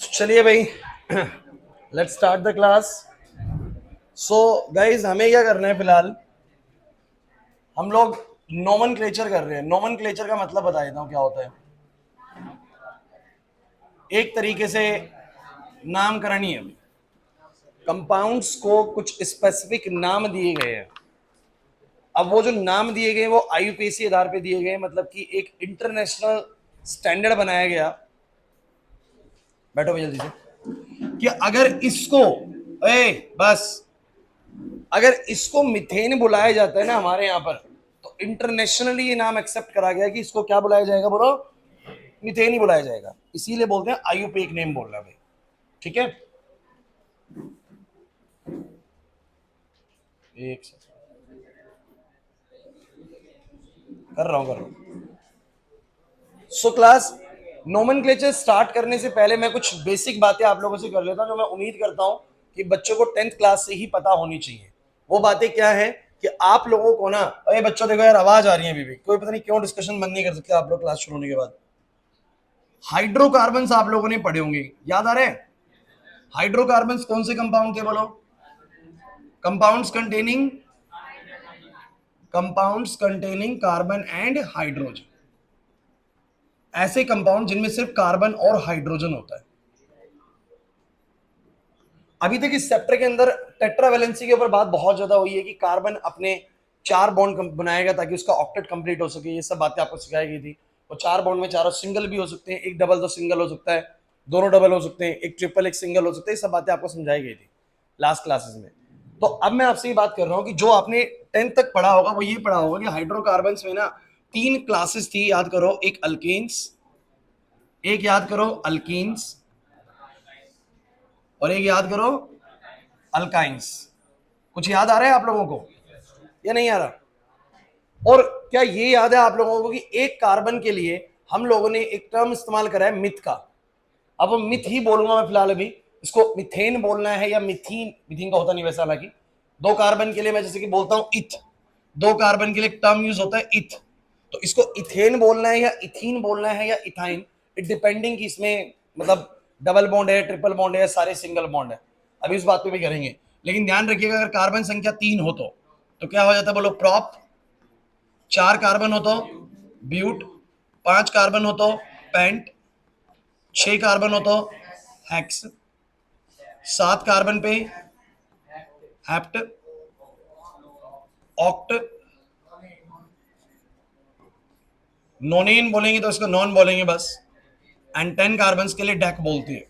चलिए भाई, let's start the class. So guys, हमें क्या करना है फिलहाल? हम लोग नोमेनक्लेचर कर रहे हैं। नोमेनक्लेचर का मतलब बता देता हूँ क्या होता है। एक तरीके से नामकरण ही है। कंपाउंड्स को कुछ स्पेसिफिक नाम दिए गए हैं। अब वो जो नाम दिए गए वो आईयूपीएसी आधार पे दिए गए, मतलब कि एक इंटरनेशनल स्टैंडर्ड बनाया गया। बैठो भाई जल्दी से। कि अगर इसको बस अगर इसको मिथेन बुलाया जाता है ना हमारे यहाँ पर, तो इंटरनेशनली ये नाम एक्सेप्ट करा गया कि इसको क्या बुलाया जाएगा बोलो? मिथेन ही बुलाया जाएगा। इसीलिए बोलते हैं आईयूपीएक नेम बोलना भाई। ठीक है, एक सेकंड कर रहा हूं। सो क्लास, नोमेनक्लेचर स्टार्ट करने से पहले मैं कुछ बेसिक बातें आप लोगों से कर लेता हूं, जो मैं उम्मीद करता हूं कि बच्चों को 10th क्लास से ही पता होनी चाहिए। वो बातें क्या है कि आप लोगों को ना, अरे बच्चों देखो यार, आवाज आ रही है अभी भी, कोई पता नहीं क्यों डिस्कशन बंद नहीं कर सकते आप लोग क्लास शुरू होने के बाद। हाइड्रोकार्बन आप लोगों ने पढ़े होंगे, याद आ रहे हैं? हाइड्रोकार्बन कौन से कंपाउंड थे बोलो? Compounds containing carbon and hydrogen. ऐसे कंपाउंड जिनमें सिर्फ कार्बन और हाइड्रोजन होता है। अभी तक इस चैप्टर के अंदर टेट्रावैलेंसी के ऊपर बात बहुत ज्यादा हुई है कि कार्बन अपने 4 बॉन्ड बनाएगा ताकि उसका ऑक्टेट कंप्लीट हो सके। ये सब बातें आपको सिखाई गई थी। और 4 बॉन्ड में चारों सिंगल भी हो सकते हैं, एक डबल दो सिंगल हो सकता है, दोनों डबल हो सकते हैं, एक ट्रिपल एक सिंगल हो सकता है। ये सब बातें आपको समझाई गई थी लास्ट क्लासेस में। तो अब मैं आपसे ये बात कर रहा हूँ कि जो आपने 10th तक पढ़ा होगा वो ये पढ़ा होगा कि हाइड्रोकार्बन में ना 3 क्लासेस थी, याद करो। एक अल्केन्स, एक याद करो अल्कीन्स, और एक याद करो अल्काइंस। कुछ याद आ रहा है आप लोगों को या नहीं आ रहा? और क्या ये याद है आप लोगों को कि एक कार्बन के लिए हम लोगों ने एक टर्म इस्तेमाल करा है मिथ का? अब वो मिथ ही बोलूंगा मैं फिलहाल। अभी इसको मिथेन बोलना है या मिथीन, मिथीन का होता नहीं वैसा। हालांकि 2 कार्बन के लिए मैं जैसे कि बोलता हूं इथ, 2 कार्बन के लिए टर्म यूज होता है इथ। तो इसको इथेन बोलना है या इथीन बोलना है या इथाइन, इट डिपेंडिंग कि इसमें मतलब डबल बॉन्ड है, ट्रिपल बॉन्ड है, सारे सिंगल बॉन्ड है। अभी इस बात पे भी करेंगे, लेकिन ध्यान रखिएगा अगर कार्बन संख्या 3 हो तो क्या हो जाता है बोलो? प्रॉप। 4 कार्बन हो तो ब्यूट, 5 कार्बन हो तो पेंट, 6 कार्बन हो तो हेक्स, 7 कार्बन पे हेप्ट, ऑक्ट। नोनेन बोलेंगे तो इसको नॉन बोलेंगे बस। एंड 10 कार्बन के लिए डेक बोलती है।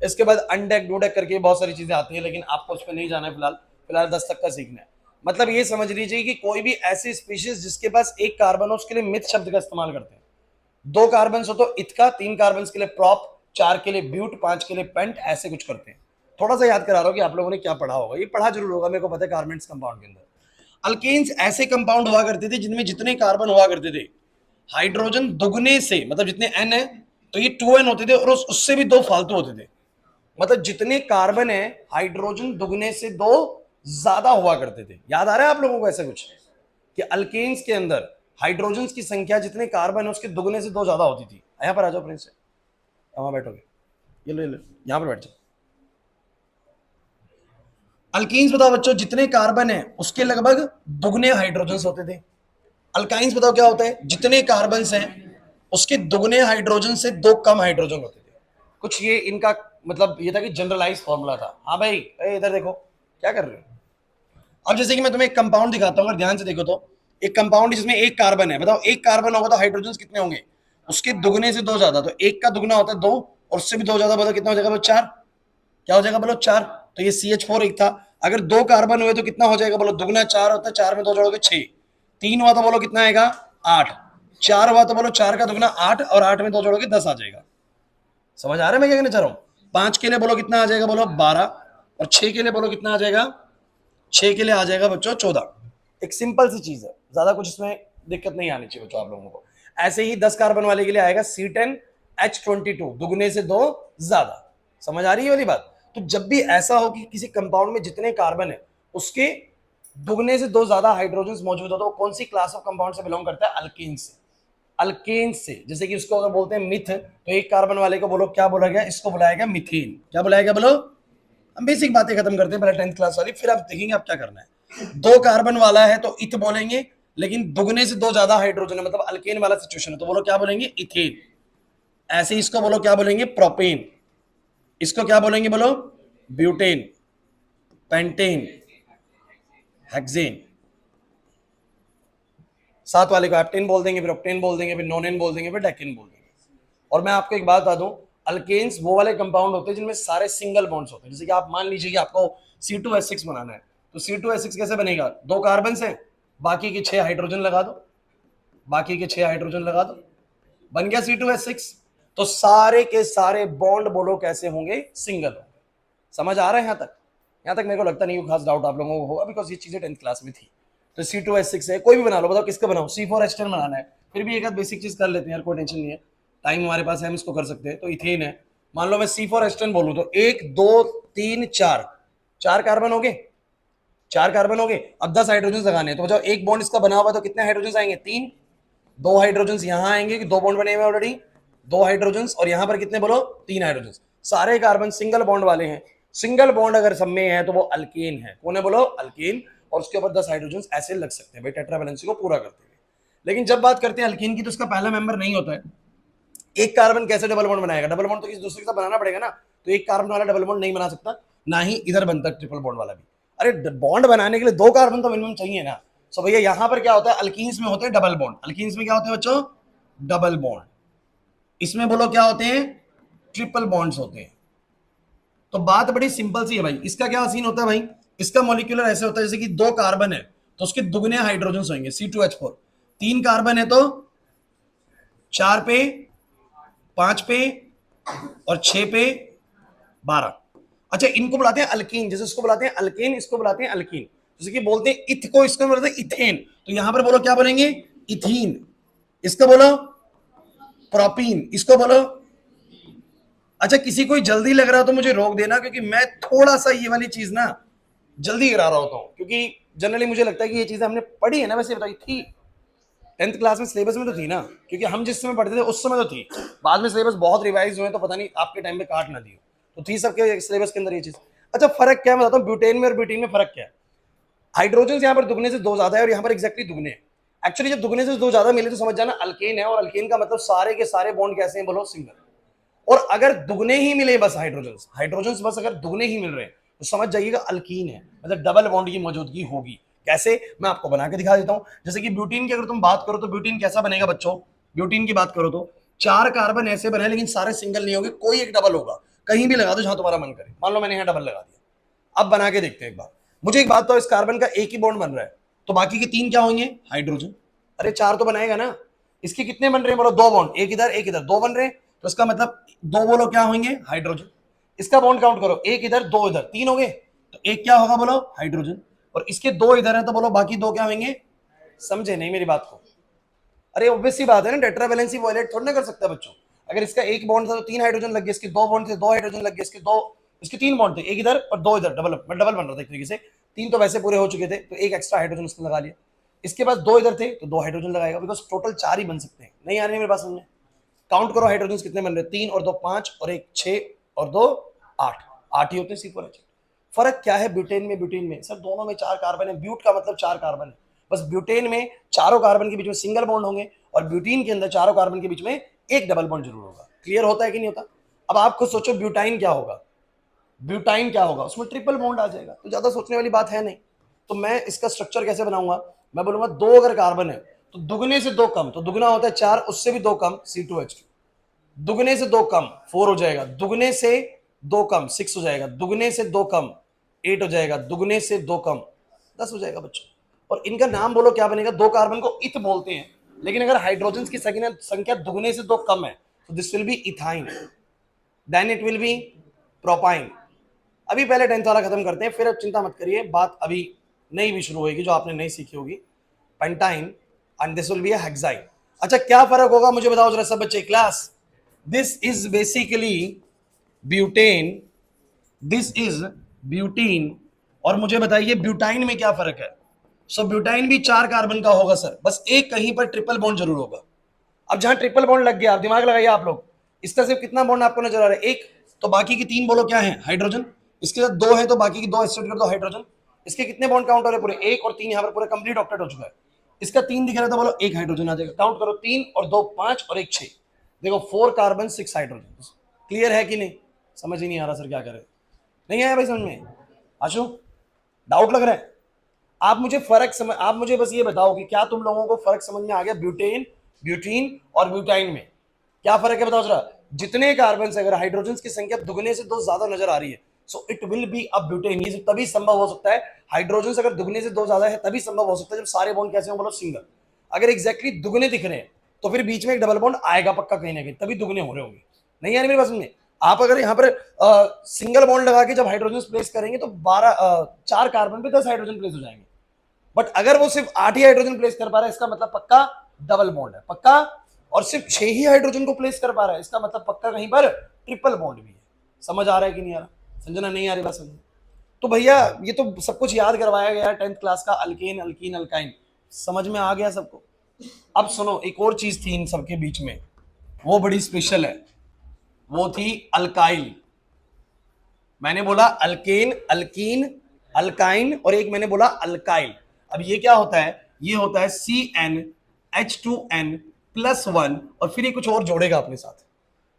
इसके बाद अनडेक डूडेक करके बहुत सारी चीजें आती है, लेकिन आपको उस पर नहीं जाना है फिलहाल। फिलहाल 10 तक का सीखना है। मतलब ये समझ लीजिए कि कोई भी ऐसी स्पीशीज जिसके पास एक कार्बन हो उसके लिए मिथ शब्द का इस्तेमाल करते हैं। 2 कार्बन हो तो इथ का, 3 कार्बन के लिए प्रॉप, 4 के लिए ब्यूट, 5 के लिए पेंट, ऐसे कुछ करते हैं। थोड़ा सा याद करा रहा हूं कि आप लोगों ने क्या पढ़ा होगा। ये पढ़ा जरूर होगा, मेरे को पता है। कार्बन्स कंपाउंड के अंदर अल्केन्स ऐसे कंपाउंड हुआ करते थे जिनमें जितने कार्बन हुआ करते थे, हाइड्रोजन दुगने से, मतलब जितने एन है तो ये 2n होते थे, और उससे भी 2 फालतू होते थे। मतलब जितने कार्बन है हाइड्रोजन दुगने से 2 ज्यादा हुआ करते थे। याद आ रहा है आप लोगों को ऐसा कुछ कि अल्केन्स के अंदर हाइड्रोजन की संख्या जितने कार्बन है उसके दुगने से 2 ज्यादा होती थी? यहां पर आ जाओ प्रिंस, वहां बैठोगे, ये लो यहां पर बैठ जाओ। अल्कीन्स बताओ बच्चों, जितने कार्बन है उसके लगभग दुगने हाइड्रोजन होते थे। अल्काइंस बताओ क्या होता है? जितने कार्बन हैं उसके दुगने हाइड्रोजन से 2 कम हाइड्रोजन होते थे। कुछ ये इनका मतलब ये था कि जनरलाइज फॉर्मूला था। हाँ भाई, इधर देखो क्या कर रहे हो। अब जैसे कि मैं तुम्हें एक कंपाउंड दिखाता हूँ, अगर ध्यान से देखो तो एक कंपाउंड जिसमें एक कार्बन है, बताओ एक कार्बन होगा तो हाइड्रोजन कितने होंगे? उसके दुगने से 2 ज्यादा। तो एक का दुगना होता है 2, और उससे भी 2 ज्यादा, बताओ कितना हो जाएगा? बोलो 4। क्या हो जाएगा बोलो? 4। तो ये CH4 एक था। अगर 2 कार्बन हुए तो कितना हो जाएगा बोलो? दुगना 4 होता है, 4 में 2 जोड़ोगे 6। 3 हुआ तो बोलो कितना आएगा? 8। 4 हुआ तो बोलो 4 का दुगना 8, और 8 में 2 जोड़ोगे 10 आ जाएगा। समझ आ रहा है मैं क्या कहना चाह रहा हूँ? 5 के लिए बोलो कितना आ जाएगा? बोलो 12। और 6 के लिए बोलो कितना आ जाएगा? 6 के लिए आ जाएगा बच्चों 14। एक सिंपल सी चीज है, ज्यादा कुछ इसमें दिक्कत नहीं आनी चाहिए बच्चों आप लोगों को। ऐसे ही 10 कार्बन वाले के लिए आएगा C10H22, दुगने से 2 ज्यादा। समझ आ रही है वाली बात? तो जब भी ऐसा हो कि किसी कंपाउंड में जितने कार्बन है उसके दुगने से 2 ज्यादा हाइड्रोजन मौजूद हो, तो कौन सी क्लास ऑफ कंपाउंड से बिलोंग करता है? अल्कीन से। अल्केन से, जैसे कि उसको अगर बोलते हैं मिथ, तो एक कार्बन वाले को बोलो क्या बोला गया, इसको बुलाया गया मिथेन। क्या बुलाया गया बोलो? हम बेसिक बातें खत्म करते हैं पहले 10th क्लास वाली, फिर आप देखेंगे आप क्या करना है। दो कार्बन वाला है तो इथ बोलेंगे, लेकिन दुगने से दो ज्यादा हाइड्रोजन है, मतलब अल्केन वाला सिचुएशन है, तो बोलो क्या बोलेंगे? इथेन। ऐसे इसको बोलो क्या बोलेंगे? प्रोपेन। इसको क्या बोलेंगे बोलो? Butane, pentane, hexane. साथ वाले को एप्टेन बोल देंगे, फिर ऑक्टेन बोल देंगे, फिर नोनेन बोल देंगे, फिर डेकेन बोल देंगे। और मैं आपको एक बात बता दूं, अल्केन्स वो वाले कंपाउंड होते हैं जिनमें सारे सिंगल बॉन्ड्स होते हैं। जैसे कि आप मान लीजिए कि आपको C2H6 बनाना है, तो C2H6 कैसे बनेगा? दो कार्बन से बाकी के 6 हाइड्रोजन लगा दो, बाकी के 6 हाइड्रोजन लगा दो, बन गया C2H6। तो सारे के सारे बॉन्ड बोलो कैसे होंगे? सिंगल होंगे। समझ आ रहा है? यहां तक मेरे को लगता नहीं कोई खास डाउट आप लोगों को होगा, बिकॉज ये चीजें 10th क्लास में थी। तो C2H6 है, कोई भी बना लो, बताओ किसका बनाओ? C4H10 बनाना है, फिर भी एक आध बेसिक चीज कर लेते हैं यार, कोई टेंशन नहीं है, टाइम हमारे पास है, हम इसको कर सकते हैं। तो इथेन है, मान लो मैं C4H10 बोलूं तो 1 2 3 4, 4 कार्बन हो गए, 4 कार्बन हो गए। अब 10 हाइड्रोजन लगाने हैं, तो बताओ एक बॉन्ड इसका बना हुआ तो कितने हाइड्रोजन आएंगे? 3। 2 हाइड्रोजन यहां आएंगे कि 2 बॉन्ड बने हुए ऑलरेडी, 2 हाइड्रोजन, और यहां पर कितने बोलो? 3 हाइड्रोजन। सारे कार्बन सिंगल बॉन्ड वाले हैं। सिंगल बॉन्ड अगर सब में है तो वो अल्केन है। कौन है बोलो? अल्केन। और उसके ऊपर 10 हाइड्रोजन ऐसे लग सकते हैं भाई, टेट्रावैलेंसी को पूरा करते हुए। लेकिन जब बात करते हैं अल्केन की, तो उसका पहला मेंबर नहीं होता है। एक कार्बन कैसे डबल बॉन्ड बनाएगा? डबल बॉन्ड तो किसी दूसरे के साथ बनाना पड़ेगा ना, तो एक कार्बन वाला डबल बॉन्ड नहीं बना सकता, ना ही इधर बनता ट्रिपल बॉन्ड वाला भी। अरे बॉन्ड बनाने के लिए 2 कार्बन तो मिनिमम चाहिए ना। सो भैया यहां पर क्या होता है? अल्कीन्स में होते हैं डबल बॉन्ड। अल्कीन्स में क्या होते हैं बच्चों? Double bond. इसमें बोलो क्या होते हैं? ट्रिपल बॉन्ड्स होते हैं। तो बात बड़ी सिंपल सी है भाई। इसका क्या सीन होता है भाई? इसका मॉलिक्यूलर ऐसे होता है जैसे कि 2 कार्बन है तो उसके दुगने हाइड्रोजन होंगे, C2H4। 3 कार्बन है तो 4 पे, 5 पे, और 6 पे, 12। अच्छा, इनको बुलाते हैं अल्कीन। जैसे इसको बुलाते हैं अल्केन, इसको बुलाते हैं अल्कीन। जैसे कि बोलते हैं इथ को, इसको बोलते हैं इथेन, तो यहां पर बोलो क्या बोलेंगे? इथीन। इसको बोलो प्रोपीन, इसको बोलो। अच्छा, किसी को जल्दी लग रहा हो तो मुझे रोक देना, क्योंकि मैं थोड़ा सा ये वाली चीज ना जल्दी करा रहा होता हूं, क्योंकि जनरली मुझे लगता है कि ये चीजें हमने पढ़ी है ना, वैसे बताई थी 10th क्लास में, सिलेबस में तो थी ना, क्योंकि हम जिस समय पढ़ते थे उस समय तो थी। बाद में सिलेबस बहुत रिवाइज हुए तो पता नहीं आपके टाइम पे काट ना दियो, तो थी सबके सिलेबस के अंदर ये चीज। अच्छा, फर्क क्या है बताता हूँ, ब्यूटेन में और ब्यूटीन में फर्क क्या है। हाइड्रोजन यहाँ पर दुगने से 2 ज्यादा है और यहाँ पर एक्जैक्टली दुगने है। एक्चुअली जब दुगने से 2 ज्यादा मिले तो समझ जाना अल्केन है, और अल्केन का मतलब सारे के सारे बॉन्ड कैसे हैं बोलो? सिंगल। और अगर दुगने ही मिले बस हाइड्रोजन, हाइड्रोजन बस अगर दुगने ही मिल रहे हैं तो समझ जाइएगा अल्कीन है, मतलब डबल बॉन्ड की मौजूदगी होगी। कैसे? मैं आपको बना के दिखा देता हूं। जैसे कि ब्यूटीन की अगर तुम बात करो तो ब्यूटीन कैसा बनेगा बच्चों? ब्यूटीन की बात करो तो 4 कार्बन ऐसे बने, लेकिन सारे सिंगल नहीं होंगे, कोई एक डबल होगा। कहीं भी लगा दो जहां तुम्हारा मन करे, मान लो मैंने यहां डबल लगा दिया। अब बना के देखते हैं एक बार। मुझे एक बात तो, इस कार्बन का एक ही बॉन्ड बन रहा है, तो बाकी के 3 क्या होंगे? हाइड्रोजन। अरे 4 तो बनाएगा ना। इसके कितने बन रहे हैं बोलो? 2 बॉन्ड, एक इधर एक इधर, 2 बन रहे हैं, तो इसका मतलब 2 बोलो क्या होंगे? हाइड्रोजन। इसका बॉन्ड काउंट करो, एक इधर 2 इधर, 3 हो गए, तो एक क्या होगा बोलो? हाइड्रोजन। और इसके 2 इधर है तो बोलो बाकी 2 क्या होंगे? समझे नहीं मेरी बात को? अरे ऑब्वियस सी बात है ना, टेट्रावैलेंसी वायलेट थोड़ा ना कर सकता बच्चों। अगर इसका एक बॉन्ड था तो 3 हाइड्रोजन लग गए, इसके 2 बॉन्ड थे 2 हाइड्रोजन लग गए, इसके 3 बॉन्ड थे, एक इधर और 2 इधर, डबल डबल बन रहा था एक तरीके से। 3 तो वैसे पूरे हो चुके थे, तो एक एक्स्ट्रा हाइड्रोजन उसने लगा लिया। इसके पास 2 इधर थे तो 2 हाइड्रोजन लगाएगा, बिकॉज टोटल 4 ही बन सकते हैं। नहीं आ रही है मेरे पास समझ में? काउंट करो हाइड्रोजन कितने बन रहे? 3 और 2 5 और 1 6 और 2 8, 8 ही होते हैं C4H। फर्क क्या है ब्यूटेन में ब्यूटीन में? सर दोनों में 4 कार्बन है, ब्यूट का मतलब 4 कार्बन है। बस ब्यूटेन में चारों कार्बन के बीच में सिंगल बॉन्ड होंगे, और ब्यूटीन के अंदर चारों कार्बन के बीच में एक डबल बॉन्ड जरूर होगा। क्लियर होता है कि नहीं होता? अब आप खुद सोचो ब्यूटाइन क्या होगा? ब्यूटाइन क्या होगा? उसमें ट्रिपल बॉन्ड आ जाएगा, तो ज्यादा सोचने वाली बात है नहीं। तो मैं इसका स्ट्रक्चर कैसे बनाऊंगा? मैं बोलूंगा 2 अगर कार्बन है तो दुगने से 2 कम, तो दुगना होता है 4, उससे भी 2 कम C2H2। दुगने से 2 कम 4 हो जाएगा, दुगने से 2 कम 6 हो जाएगा, दुगने से 2 कम 8 हो जाएगा, दुगने से 2 कम 10 हो जाएगा बच्चों। और इनका नाम बोलो क्या बनेगा? 2 कार्बन को इथ बोलते हैं, लेकिन अगर हाइड्रोजन की संख्या दुगने से 2 कम है तो this will be ethyne, then it will be propyne. अभी पहले 10th वाला खत्म करते हैं, फिर अब चिंता मत करिए, बात अभी नई भी शुरू होगी जो आपने नहीं सीखी होगी। Pentyne and this will be a hexyne. अच्छा, क्या फर्क होगा मुझे बताओ जरा सब बच्चे class. This is basically butane, this is butene, और मुझे बताइए ब्यूटाइन में क्या फर्क है? सो ब्यूटाइन भी 4 कार्बन का होगा सर, बस एक कहीं पर ट्रिपल बॉन्ड जरूर होगा। अब जहां ट्रिपल बॉन्ड लग गया, आप दिमाग लगाइए आप लोग, इसका सिर्फ कितना बॉन्ड आपको नजर आ रहा है? एक। तो बाकी की तीन बोलो क्या है? हाइड्रोजन। इसके साथ दो है तो बाकी की दो एसिड कर दो हाइड्रोजन। इसके कितने बॉन्ड काउंट हो रहे? पूरे एक, और तीन यहाँ पर पूरे कंप्लीट ऑक्टेट हो चुका है। इसका तीन दिख रहा था, बोलो एक हाइड्रोजन आ जाएगा। काउंट करो, तीन और दो पांच और एक छह। देखो 4 कार्बन 6 हाइड्रोजन। क्लियर है कि नहीं? समझ ही नहीं आ रहा सर क्या करें? नहीं आया भाई समझ में? आशु डाउट लग रहा है? आप मुझे फर्क समझ, आप मुझे बस ये बताओ कि क्या तुम लोगों को फर्क समझ में आ गया ब्यूटेन, ब्यूटीन और ब्यूटाइन में? क्या फर्क है बताओ जरा। जितने कार्बन से अगर हाइड्रोजन की संख्या दुगने से दो ज्यादा नजर आ रही है, so it will be a butane. ये तभी संभव हो सकता है, हाइड्रोजन अगर दुगने से दो ज्यादा है तभी संभव हो सकता है जब सारे बॉन्ड कैसे हो, बोलो सिंगल। अगर एग्जैक्टली दुगने दिख रहे हैं तो फिर बीच में एक डबल बॉन्ड आएगा पक्का कहीं ना कहीं, तभी दुगने हो रहे होंगे। नहीं यार मेरी बात में, आप अगर यहाँ पर सिंगल बॉन्ड लगा के जब हाइड्रोजन प्लेस करेंगे तो 4 कार्बन पे 10 हाइड्रोजन प्लेस हो जाएंगे। बट अगर वो सिर्फ 8 ही हाइड्रोजन प्लेस कर पा रहा है, इसका मतलब पक्का डबल बॉन्ड है पक्का। और सिर्फ 6 ही हाइड्रोजन को प्लेस कर पा रहा है, इसका मतलब पक्का कहीं पर ट्रिपल बॉन्ड भी है। समझ आ रहा है कि नहीं आ रहा? संजना नहीं आ रही बात समझ? तो भैया ये तो सब कुछ याद करवाया गया 10th क्लास का, अल्केन अल्कीन अल्काइन, समझ में आ गया सबको। अब सुनो, एक और चीज थी इन सबके बीच में, वो बड़ी स्पेशल है, वो थी अल्काइल। मैंने बोला अल्केन अल्कीन अल्काइन, और एक मैंने बोला अल्काइल। अब ये क्या होता है? ये होता है CnH2n प्लस 1, और फिर ये कुछ और जोड़ेगा अपने साथ।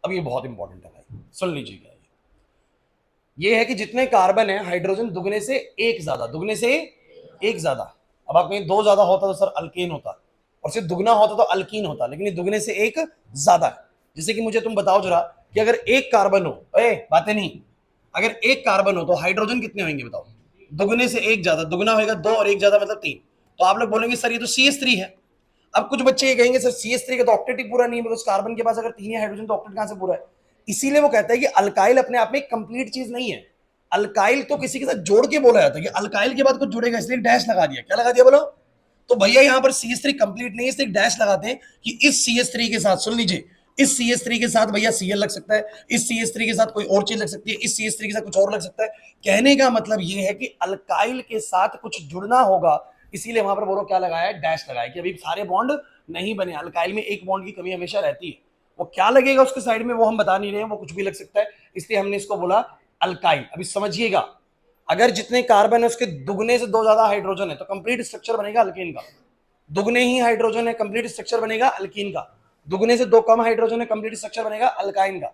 अब ये बहुत इंपॉर्टेंट है भाई, सुन लीजिएगा। ये है कि जितने कार्बन है हाइड्रोजन दुगने से एक ज्यादा, दुगने से एक ज्यादा। अब आप कहीं दो ज्यादा होता तो सर अल्केन होता, और सिर्फ दुगना होता तो अल्कीन होता, लेकिन ये दुगने से एक ज्यादा है। जैसे कि मुझे तुम बताओ जरा कि अगर एक कार्बन हो, बातें नहीं, अगर एक कार्बन हो तो हाइड्रोजन कितने होंगे बताओ? दुगने से एक ज्यादा, दुगना होगा दो और एक ज्यादा मतलब तीन। तो आप लोग बोलेंगे सर ये तो CH3 है। अब कुछ बच्चे ये कहेंगे सर CH3 का तो ऑक्टेट ही पूरा नहीं है, बिकॉज कार्बन के पास अगर तीन है हाइड्रोजन तो ऑक्टेट कहां से पूरा है? इसीलिए वो कहता है कि अल्काइल अपने आप में कंप्लीट चीज नहीं है। अल्काइल तो किसी के साथ जोड़ के बोला जाता है कि अल्काइल के बाद कुछ जुड़ेगा, इसलिए डैश लगा दिया। क्या लगा दिया बोलो? तो भैया यहाँ पर CH3 कंप्लीट नहीं है, इसलिए डैश लगाते हैं कि इस CH3 के साथ, सुन लीजिए, इस CH3 के साथ भैया Cl लग सकता है, इस CH3 के साथ कोई और चीज लग सकती है, इस CH3 के साथ कुछ और लग सकता है। कहने का मतलब ये है कि अल्काइल के साथ कुछ जुड़ना होगा, इसीलिए वहां पर बोलो क्या लगाया है? डैश लगाया, कि अभी सारे बॉन्ड नहीं बने। अल्काइल में एक बॉन्ड की कमी हमेशा रहती है। वो क्या लगेगा उसके साइड में वो हम बता नहीं रहे हैं, वो कुछ भी लग सकता है, इसलिए हमने इसको बोला अल्काइल। अभी समझिएगा, अगर जितने कार्बन है उसके दुगने से दो ज्यादा हाइड्रोजन है तो कंप्लीट स्ट्रक्चर बनेगा अल्केन का। दुगने ही हाइड्रोजन है, कंप्लीट स्ट्रक्चर बनेगा अल्कीन का। दुगने से दो कम हाइड्रोजन है, कंप्लीट स्ट्रक्चर बनेगा अल्काइन का।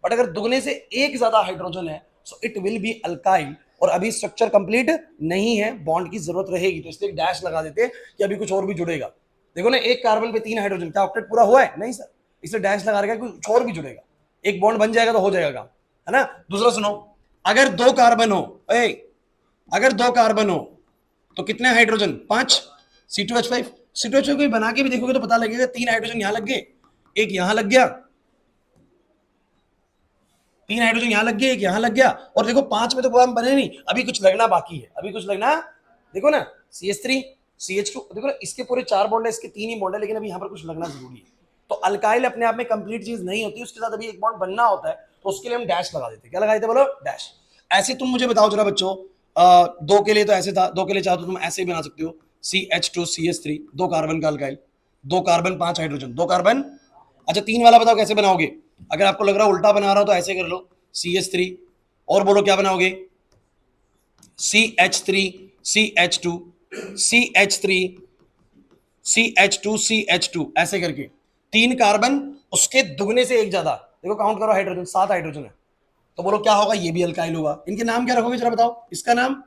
बट अगर दुगने से एक ज्यादा हाइड्रोजन है so it will B alkyl, और अभी स्ट्रक्चर कंप्लीट नहीं है, बॉन्ड की जरूरत रहेगी, तो इसलिए डैश लगा देते हैं कि अभी कुछ और भी जुड़ेगा। देखो ना, एक कार्बन पे 3 हाइड्रोजन, क्या ऑक्टेट पूरा हुआ है? नहीं सर, इसलिए डैश लगा रखा है, कुछ और भी जुड़ेगा। एक बॉन्ड बन जाएगा तो हो जाएगा काम, है ना? दूसरा सुनो, अगर दो कार्बन हो, अगर दो कार्बन हो तो कितने हाइड्रोजन? 5। C2H5। C2H5 कोई बना के भी देखोगे तो पता लगेगा 3 हाइड्रोजन यहां लग गए, एक यहां लग गया, 3 हाइड्रोजन यहां लग गए, एक यहां लग गया, और देखो 5 में तो काम बने नहीं, अभी कुछ लगना बाकी है, अभी कुछ लगना। देखो ना, CH3 CH2, देखो ना, इसके पूरे 4 बॉन्ड है, इसके 3 ही बॉन्ड है, लेकिन अभी यहां पर कुछ लगना जरूरी है। तो अल्काइल अपने आप में कंप्लीट चीज नहीं होती, उसके साथ अभी एक बॉन्ड बनना होता है, तो उसके लिए हम डैश लगा देते हैं। क्या लगाते बोलो? डैश। ऐसे तुम मुझे बताओ जरा बच्चों, दो के लिए तो ऐसे था, दो के लिए चाहो तो तुम ऐसे ही बना सकते हो, CH2CH3, दो कार्बन का अल्काइल, दो कार्बन 5 हाइड्रोजन, दो कार्बन। अच्छा, तीन वाला बताओ कैसे बनाओगे? अगर आपको लग रहा है उल्टा बना रहा हो तो ऐसे कर लो, CH3, और बोलो क्या बनाओगे? CH3 CH2 CH3 CH2 CH2, ऐसे करके 3 कार्बन, उसके दुगने से एक ज्यादा। देखो काउंट करो हाइड्रोजन, 7 हाइड्रोजन है, तो बोलो क्या होगा? ये भी अल्काइल होगा। इनके नाम क्या रखोगे जरा बताओ? इसका नाम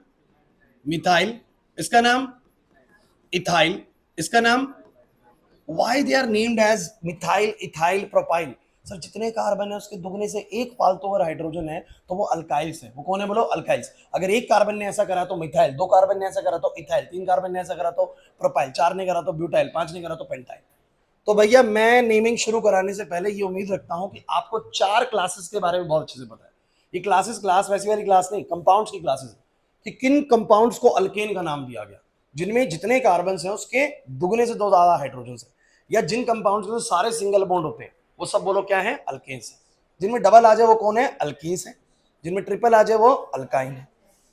मिथाइल, इसका नाम इथाइल, इसका नाम, why they are named as methyl ethyl propyl? Sir जितने कार्बन है उसके दुगने से एक फालतू अगर हाइड्रोजन है तो वो अल्काइल्स है। वो कौन है बोलो? अल्काइल्स। अगर एक कार्बन ने ऐसा करा तो मिथाइल, दो कार्बन ने ऐसा करा तो इथाइल, तीन कार्बन ने ऐसा करा तो प्रोपाइल, चार ने करा तो ब्यूटाइल, पांच ने करा तो पेंटाइल। तो भैया मैं नेमिंग शुरू कराने से पहले ये उम्मीद रखता हूं कि आपको 4 क्लासेस के बारे में बहुत अच्छे से पता है। ये क्लासेस क्लास वैसी वाली क्लास नहीं, कंपाउंड्स की क्लासेस, कि किन कंपाउंड्स को अल्केन का नाम दिया गया, जिनमें जितने कार्बन हैं उसके दुगने से दो ज्यादा हाइड्रोजन है, या जिन कंपाउंड्स में सारे सिंगल बॉन्ड होते हैं वो सब बोलो क्या है? अल्केन्स है। जिनमें डबल आ जाए वो कौन है? अल्कीन्स है। जिनमें ट्रिपल आ जाए वो अल्काइन है।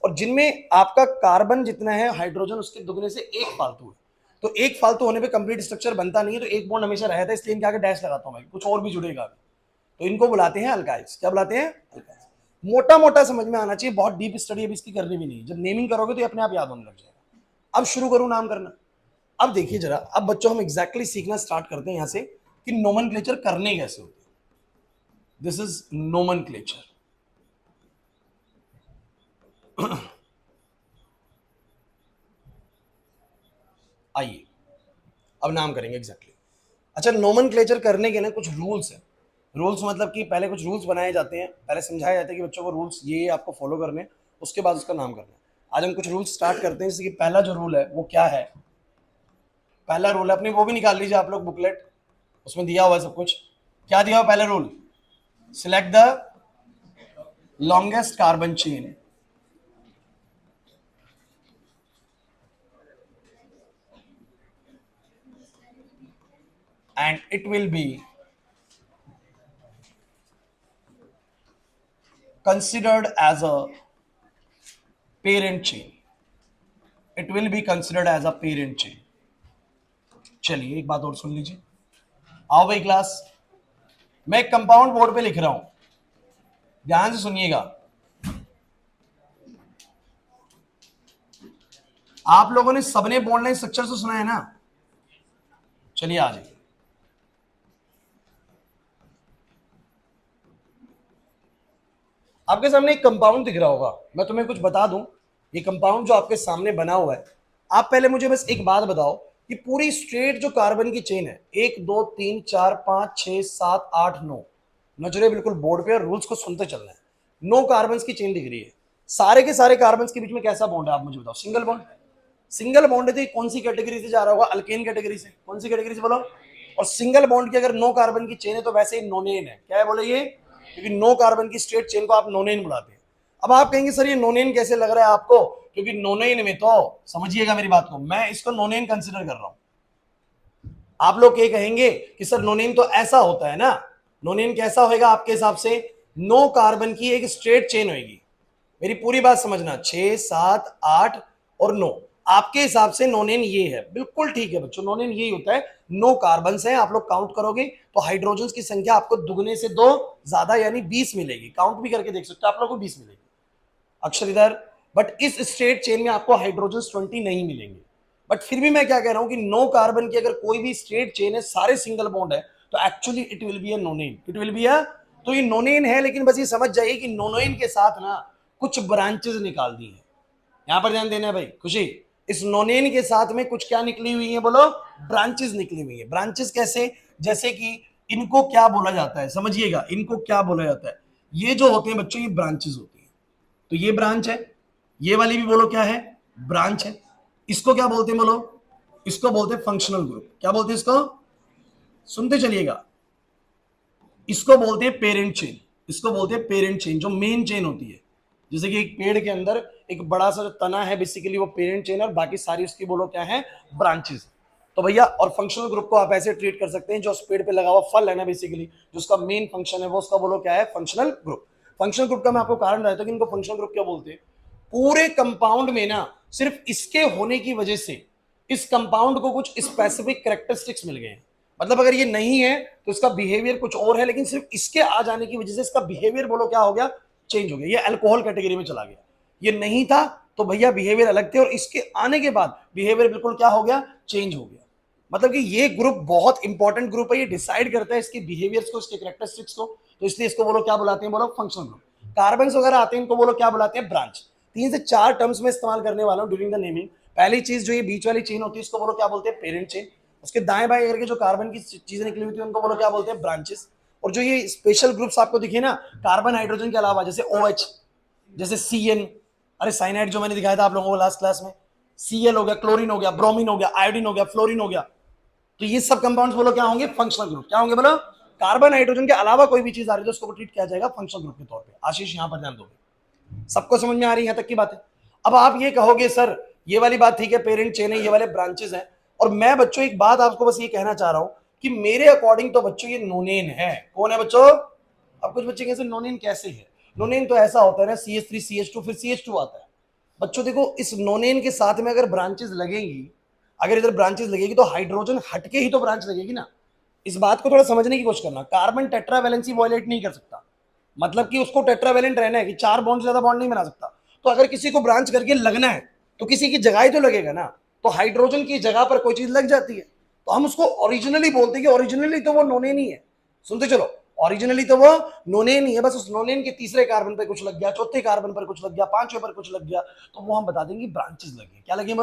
और जिनमें आपका कार्बन जितना है हाइड्रोजन उसके दुगने से एक फालतू है, तो एक फालतू होने पे कंप्लीट स्ट्रक्चर बनता नहीं है, तो एक बॉन्ड हमेशा रहता है, इसलिए इनके आगे डैश लगाता हूं मैं, कुछ और भी जुड़ेगा। तो इनको बुलाते हैं अल्काइल्स। क्या बुलाते हैं? अल्काइल्स। मोटा मोटा समझ में आना चाहिए, बहुत डीप स्टडी अभी इसकी करनी भी नहीं। जब नेमिंग करोगे तो अपने आप याद होने लग जाएगा। अब शुरू करूं नाम करना। अब देखिए जरा, अब बच्चों हम एग्जैक्टली सीखना स्टार्ट करते हैं यहां से कि नोमेनक्लेचर करने कैसे होते हैं। This is nomenclature. आइए अब नाम करेंगे एग्जैक्टली। अच्छा, नोमेनक्लेचर करने के ना कुछ रूल्स हैं। रूल्स मतलब कि पहले कुछ रूल्स बनाए जाते हैं, पहले समझाया जाता है कि बच्चों को रूल्स ये आपको फॉलो करने, उसके बाद उसका नाम करना है। आज हम कुछ रूल्स स्टार्ट करते हैं। जैसे कि पहला जो रूल है वो क्या है? पहला रूल है, अपनी वो भी निकाल लीजिए आप लोग, बुकलेट, उसमें दिया हुआ है सब कुछ। क्या दिया हुआ पहला rule? Select the longest carbon chain and it will be considered as a parent chain. It will be considered as a parent chain. चलिए एक बात और सुन लीजिए। आओ भाई क्लास, मैं एक कंपाउंड बोर्ड पे लिख रहा हूं, ध्यान से सुनिएगा। आप लोगों ने सबने बॉन्ड लाइन स्ट्रक्चर से सुना है ना? चलिए आ जाइए। आपके सामने एक कंपाउंड दिख रहा होगा, मैं तुम्हें कुछ बता दूं। ये कंपाउंड जो आपके सामने बना हुआ है, आप पहले मुझे बस एक बात बताओ कि पूरी स्ट्रेट जो कार्बन की चेन है, 1 2 3 4 5 6 7 8 9, नजरे बिल्कुल बोर्ड पे और रूल्स को सुनते चलना है। 9 कार्बन की चेन दिख रही है। सारे के सारे कार्बन के बीच में कैसा बॉन्ड है आप मुझे बताओ? Single bond. सिंगल बॉन्ड है तो कौन सी कैटेगरी से जा रहा होगा? अल्केन कैटेगरी से। कौन सी कैटेगरी से बोलो? और सिंगल बॉन्ड की अगर 9 कार्बन की चेन है तो वैसे ही नोनेन है। क्या है बोले ये? क्योंकि 9 कार्बन की स्ट्रेट चेन को आप नोनेन बुलाते हैं। अब आप कहेंगे सर ये नोनेन कैसे लग रहा है आपको? क्योंकि नोनेन में तो, समझिएगा मेरी बात को, मैं इसको नोनेन कंसिडर कर रहा हूं। आप लोग ये कहेंगे कि सर नोनेन तो ऐसा होता है ना, नोनेन कैसा होएगा आपके हिसाब से? 9 कार्बन की एक स्ट्रेट चेन होगी। मेरी पूरी बात समझना, 6 7 8 और 9, आपके हिसाब से नोनेन ये है। बिल्कुल ठीक है बच्चों, नोनेन यही होता है। 9 कार्बन है, आप लोग काउंट करोगे तो हाइड्रोजन की संख्या आपको दुगने से 2 ज्यादा यानी 20 मिलेगी। काउंट भी करके देख सकते हो आप लोग को 20 मिलेगी अक्षर इधर। बट इस स्ट्रेट चेन में आपको हाइड्रोजन 20 नहीं मिलेंगे। बट फिर भी मैं क्या कह रहा हूं कि 9 कार्बन की अगर कोई भी स्ट्रेट चेन है, सारे सिंगल बॉन्ड है, तो actually it will be a नोनेन। It will be a, तो ये नोनेन है, लेकिन बस ये समझ जाइए कि नोनेन के साथ ना कुछ ब्रांचेस निकाल दी है। यहां पर ध्यान देना है भाई खुशी। इस नोनेन के साथ में कुछ क्या निकली हुई है बोलो? ब्रांचेस निकली हुई है। ब्रांचेस कैसे? जैसे कि इनको क्या बोला जाता है, समझिएगा, इनको क्या बोला जाता है? ये जो होते हैं बच्चों, ये ब्रांचेस होती है। तो ये ब्रांच है, ये वाली भी बोलो क्या है? ब्रांच है। इसको क्या बोलते हैं बोलो? इसको बोलते हैं फंक्शनल ग्रुप। क्या बोलते हैं इसको? सुनते चलिएगा। इसको बोलते हैं पेरेंट चेन। इसको बोलते हैं पेरेंट चेन, जो मेन चेन होती है। जैसे कि एक पेड़ के अंदर एक बड़ा सा जो तना है, बेसिकली वो पेरेंट चेन है, और बाकी सारी उसकी बोलो क्या है? ब्रांचेस। तो भैया, और फंक्शनल ग्रुप को आप ऐसे ट्रीट कर सकते हैं, जो उस पेड़ पे लगा हुआ फल है ना, बेसिकली जो उसका मेन फंक्शन है, वो उसका बोलो क्या है? Functional group. फंक्शनल ग्रुप का मैं आपको कारण बताता हूं कि इनको फंक्शनल ग्रुप क्या बोलते हैं। पूरे कंपाउंड में ना सिर्फ इसके होने की वजह से इस कंपाउंड को कुछ स्पेसिफिक कैरेक्टरिस्टिक्स मिल गए हैं। मतलब अगर ये नहीं है तो इसका बिहेवियर कुछ और है, लेकिन सिर्फ इसके आ जाने की वजह से इसका बिहेवियर बोलो क्या हो गया? चेंज हो गया। ये अल्कोहल कैटेगरी में चला गया। ये नहीं था तो भैया बिहेवियर अलग थे, और इसके आने के बाद बिहेवियर बिल्कुल क्या हो गया? चेंज हो गया। मतलब कि ये ग्रुप बहुत इंपॉर्टेंट ग्रुप है, ये डिसाइड करता है इसके बिहेवियर्स को, इसके कैरेक्टरिस्टिक्स को। तो इसलिए इसको बोलो क्या बुलाते हैं? बोलो फंक्शनल ग्रुप। कार्बन वगैरह आते हैं, इनको बोलो क्या बुलाते हैं? ब्रांच। 3 से 4 टर्म्स में इस्तेमाल करने वाला हूं ड्यूरिंग द नेमिंग। पहली चीज जो ये बीच वाली चेन होती है, इसको बोलो क्या बोलते हैं? Parent chain. उसके दाएं बाएं करके जो कार्बन की चीजें निकली हुई थी, उनको बोलो क्या बोलते हैं? ब्रांचेस। और जो ये स्पेशल ग्रुप्स आपको दिखे ना, कार्बन हाइड्रोजन के अलावा, जैसे OH, जैसे CN, अरे साइनाइड जो मैंने दिखाया था आप लोगों को लास्ट क्लास में, Cl हो गया, क्लोरीन हो गया, ब्रोमीन हो गया, आयोडीन हो गया, फ्लोरीन हो गया, तो ये सब कंपाउंड्स बोलो क्या होंगे? Functional group. क्या होंगे बोलो? कार्बन हाइड्रोजन के अलावा कोई भी चीज आ रही है तो उसको ट्रीट किया जाएगा फंक्शनल ग्रुप के तौर पे। आशीष यहां पर ध्यान दोगे? सबको समझ में आ रही है यहां तक की बात है? अब आप ये कहोगे सर ये वाली बात ठीक है, पेरेंट चेन है, ये वाले ब्रांचेस हैं, और मैं बच्चों एक बात आपको बस ये कहना चाह रहा हूं कि मेरे अकॉर्डिंग तो बच्चों ये नोनेन है। कौन है बच्चों? अब कुछ बच्चे कैसे नोनेन कैसे है? नोनेन तो ऐसा होता है ना, CH3 CH2 फिर CH2 आता है। बच्चों देखो, इस नोनेन के साथ में अगर ब्रांचेस लगेंगी, अगर इधर ब्रांचेस लगेगी तो हाइड्रोजन हटके ही तो ब्रांच लगेगी ना। इस बात को थोड़ा समझने की कोशिश करना। कार्बन टेट्रावैलेंसी वायलेट नहीं कर सकता, मतलब कि उसको टेट्रावैलेंट रहना है कि 4 बॉन्ड से ज्यादा बॉन्ड नहीं बना सकता। तो अगर किसी को ब्रांच करके लगना है तो किसी की जगह ही तो लगेगा ना। तो हाइड्रोजन की जगह पर कोई चीज लग जाती है तो हम उसको ओरिजिनली बोलते हैं कि ओरिजिनली तो वो नोनेन ही है। सुनते चलो, ओरिजिनली तो वो नोनेन ही है, बस उस नोनेन के तीसरे कार्बन पर कुछ लग गया, चौथे कार्बन पर कुछ लग गया, पांचवें पर कुछ लग गया, तो वो हम बता देंगे ब्रांचेस लगे। क्या लगे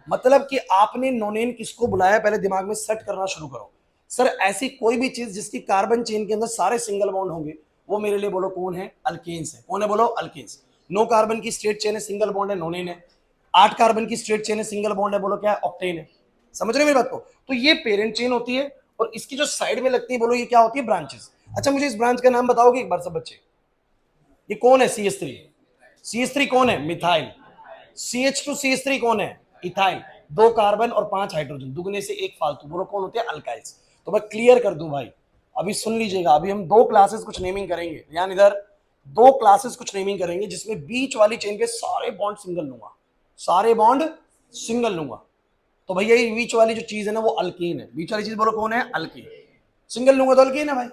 मतलब कि आपने नोनेन किसको बुलाया पहले दिमाग में सेट करना शुरू करो। सर ऐसी कोई भी चीज जिसकी कार्बन चेन के अंदर सारे सिंगल बॉन्ड होंगे वो मेरे लिए बोलो कौन है? अल्केन्स है। कौन है बोलो? अल्केन्स। 9 कार्बन की स्ट्रेट चेन है, सिंगल बॉन्ड है, नोनेन है। 8 कार्बन की स्ट्रेट चेन है, सिंगल बॉन्ड है, बोलो क्या है? ऑक्टेन है। समझ रहे मेरी बात को? तो ये पेरेंट चेन होती है और इसकी जो साइड में लगती है बोलो ये क्या होती है? ब्रांचेस। अच्छा मुझे इस ब्रांच का नाम बताओगे एक बार सब बच्चे? ये कौन है? CH3। CH3 कौन है? मिथाइल। CH2 CH3 कौन है? इथाइल। 2 कार्बन और 5 हाइड्रोजन, दुगने से एक फालतू, बोलो कौन होते हैं? अल्काइल्स। तो मैं क्लियर कर दूं भाई, अभी सुन लीजिएगा, अभी हम 2 क्लासेस कुछ नेमिंग करेंगे, यानी इधर 2 क्लासेस कुछ नेमिंग करेंगे जिसमें बीच वाली चेन पे सारे बॉन्ड सिंगल लूंगा, सारे बॉन्ड सिंगल लूंगा। तो भैया ये बीच वाली जो चीज है ना वो अल्केन है। बीच वाली चीज बोलो कौन है? अल्केन। सिंगल लूंगा तो अल्केन है भाई।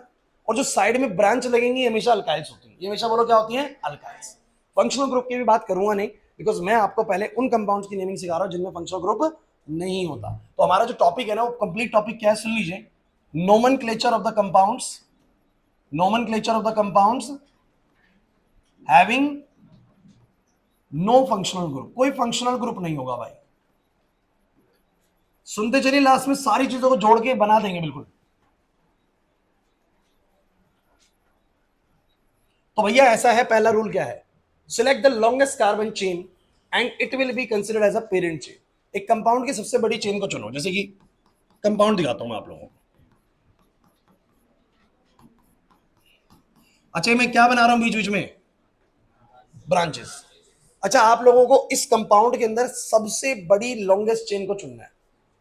और जो साइड में ब्रांच लगेंगी हमेशा अल्काइल्स होती है, ये हमेशा बोलो क्या होती है? अल्काइल्स। फंक्शनल ग्रुप की भी बात करूंगा नहीं, बिकॉज मैं आपको पहले उन कंपाउंड्स की नेमिंग सिखा रहा हूं जिनमें फंक्शनल ग्रुप नहीं होता। तो हमारा जो टॉपिक है ना वो कंप्लीट टॉपिक क्या है सुन लीजिए। Nomenclature of the compounds, nomenclature of the compounds having no functional group. कोई फंक्शनल ग्रुप नहीं होगा भाई। सुनते चलिए, लास्ट में सारी चीजों को जोड़ के बना देंगे बिल्कुल। तो भैया ऐसा है, पहला रूल क्या है? Select the longest carbon chain and it will be considered as a parent chain. एक कंपाउंड की सबसे बड़ी चेन को चुनो, जैसे कि कंपाउंड दिखाता हूं मैं आप लोगों को। अच्छा मैं क्या बना रहा हूं बीच बीच में? ब्रांचेस। अच्छा आप लोगों को इस कंपाउंड के अंदर सबसे बड़ी लॉन्गेस्ट चेन को चुनना है,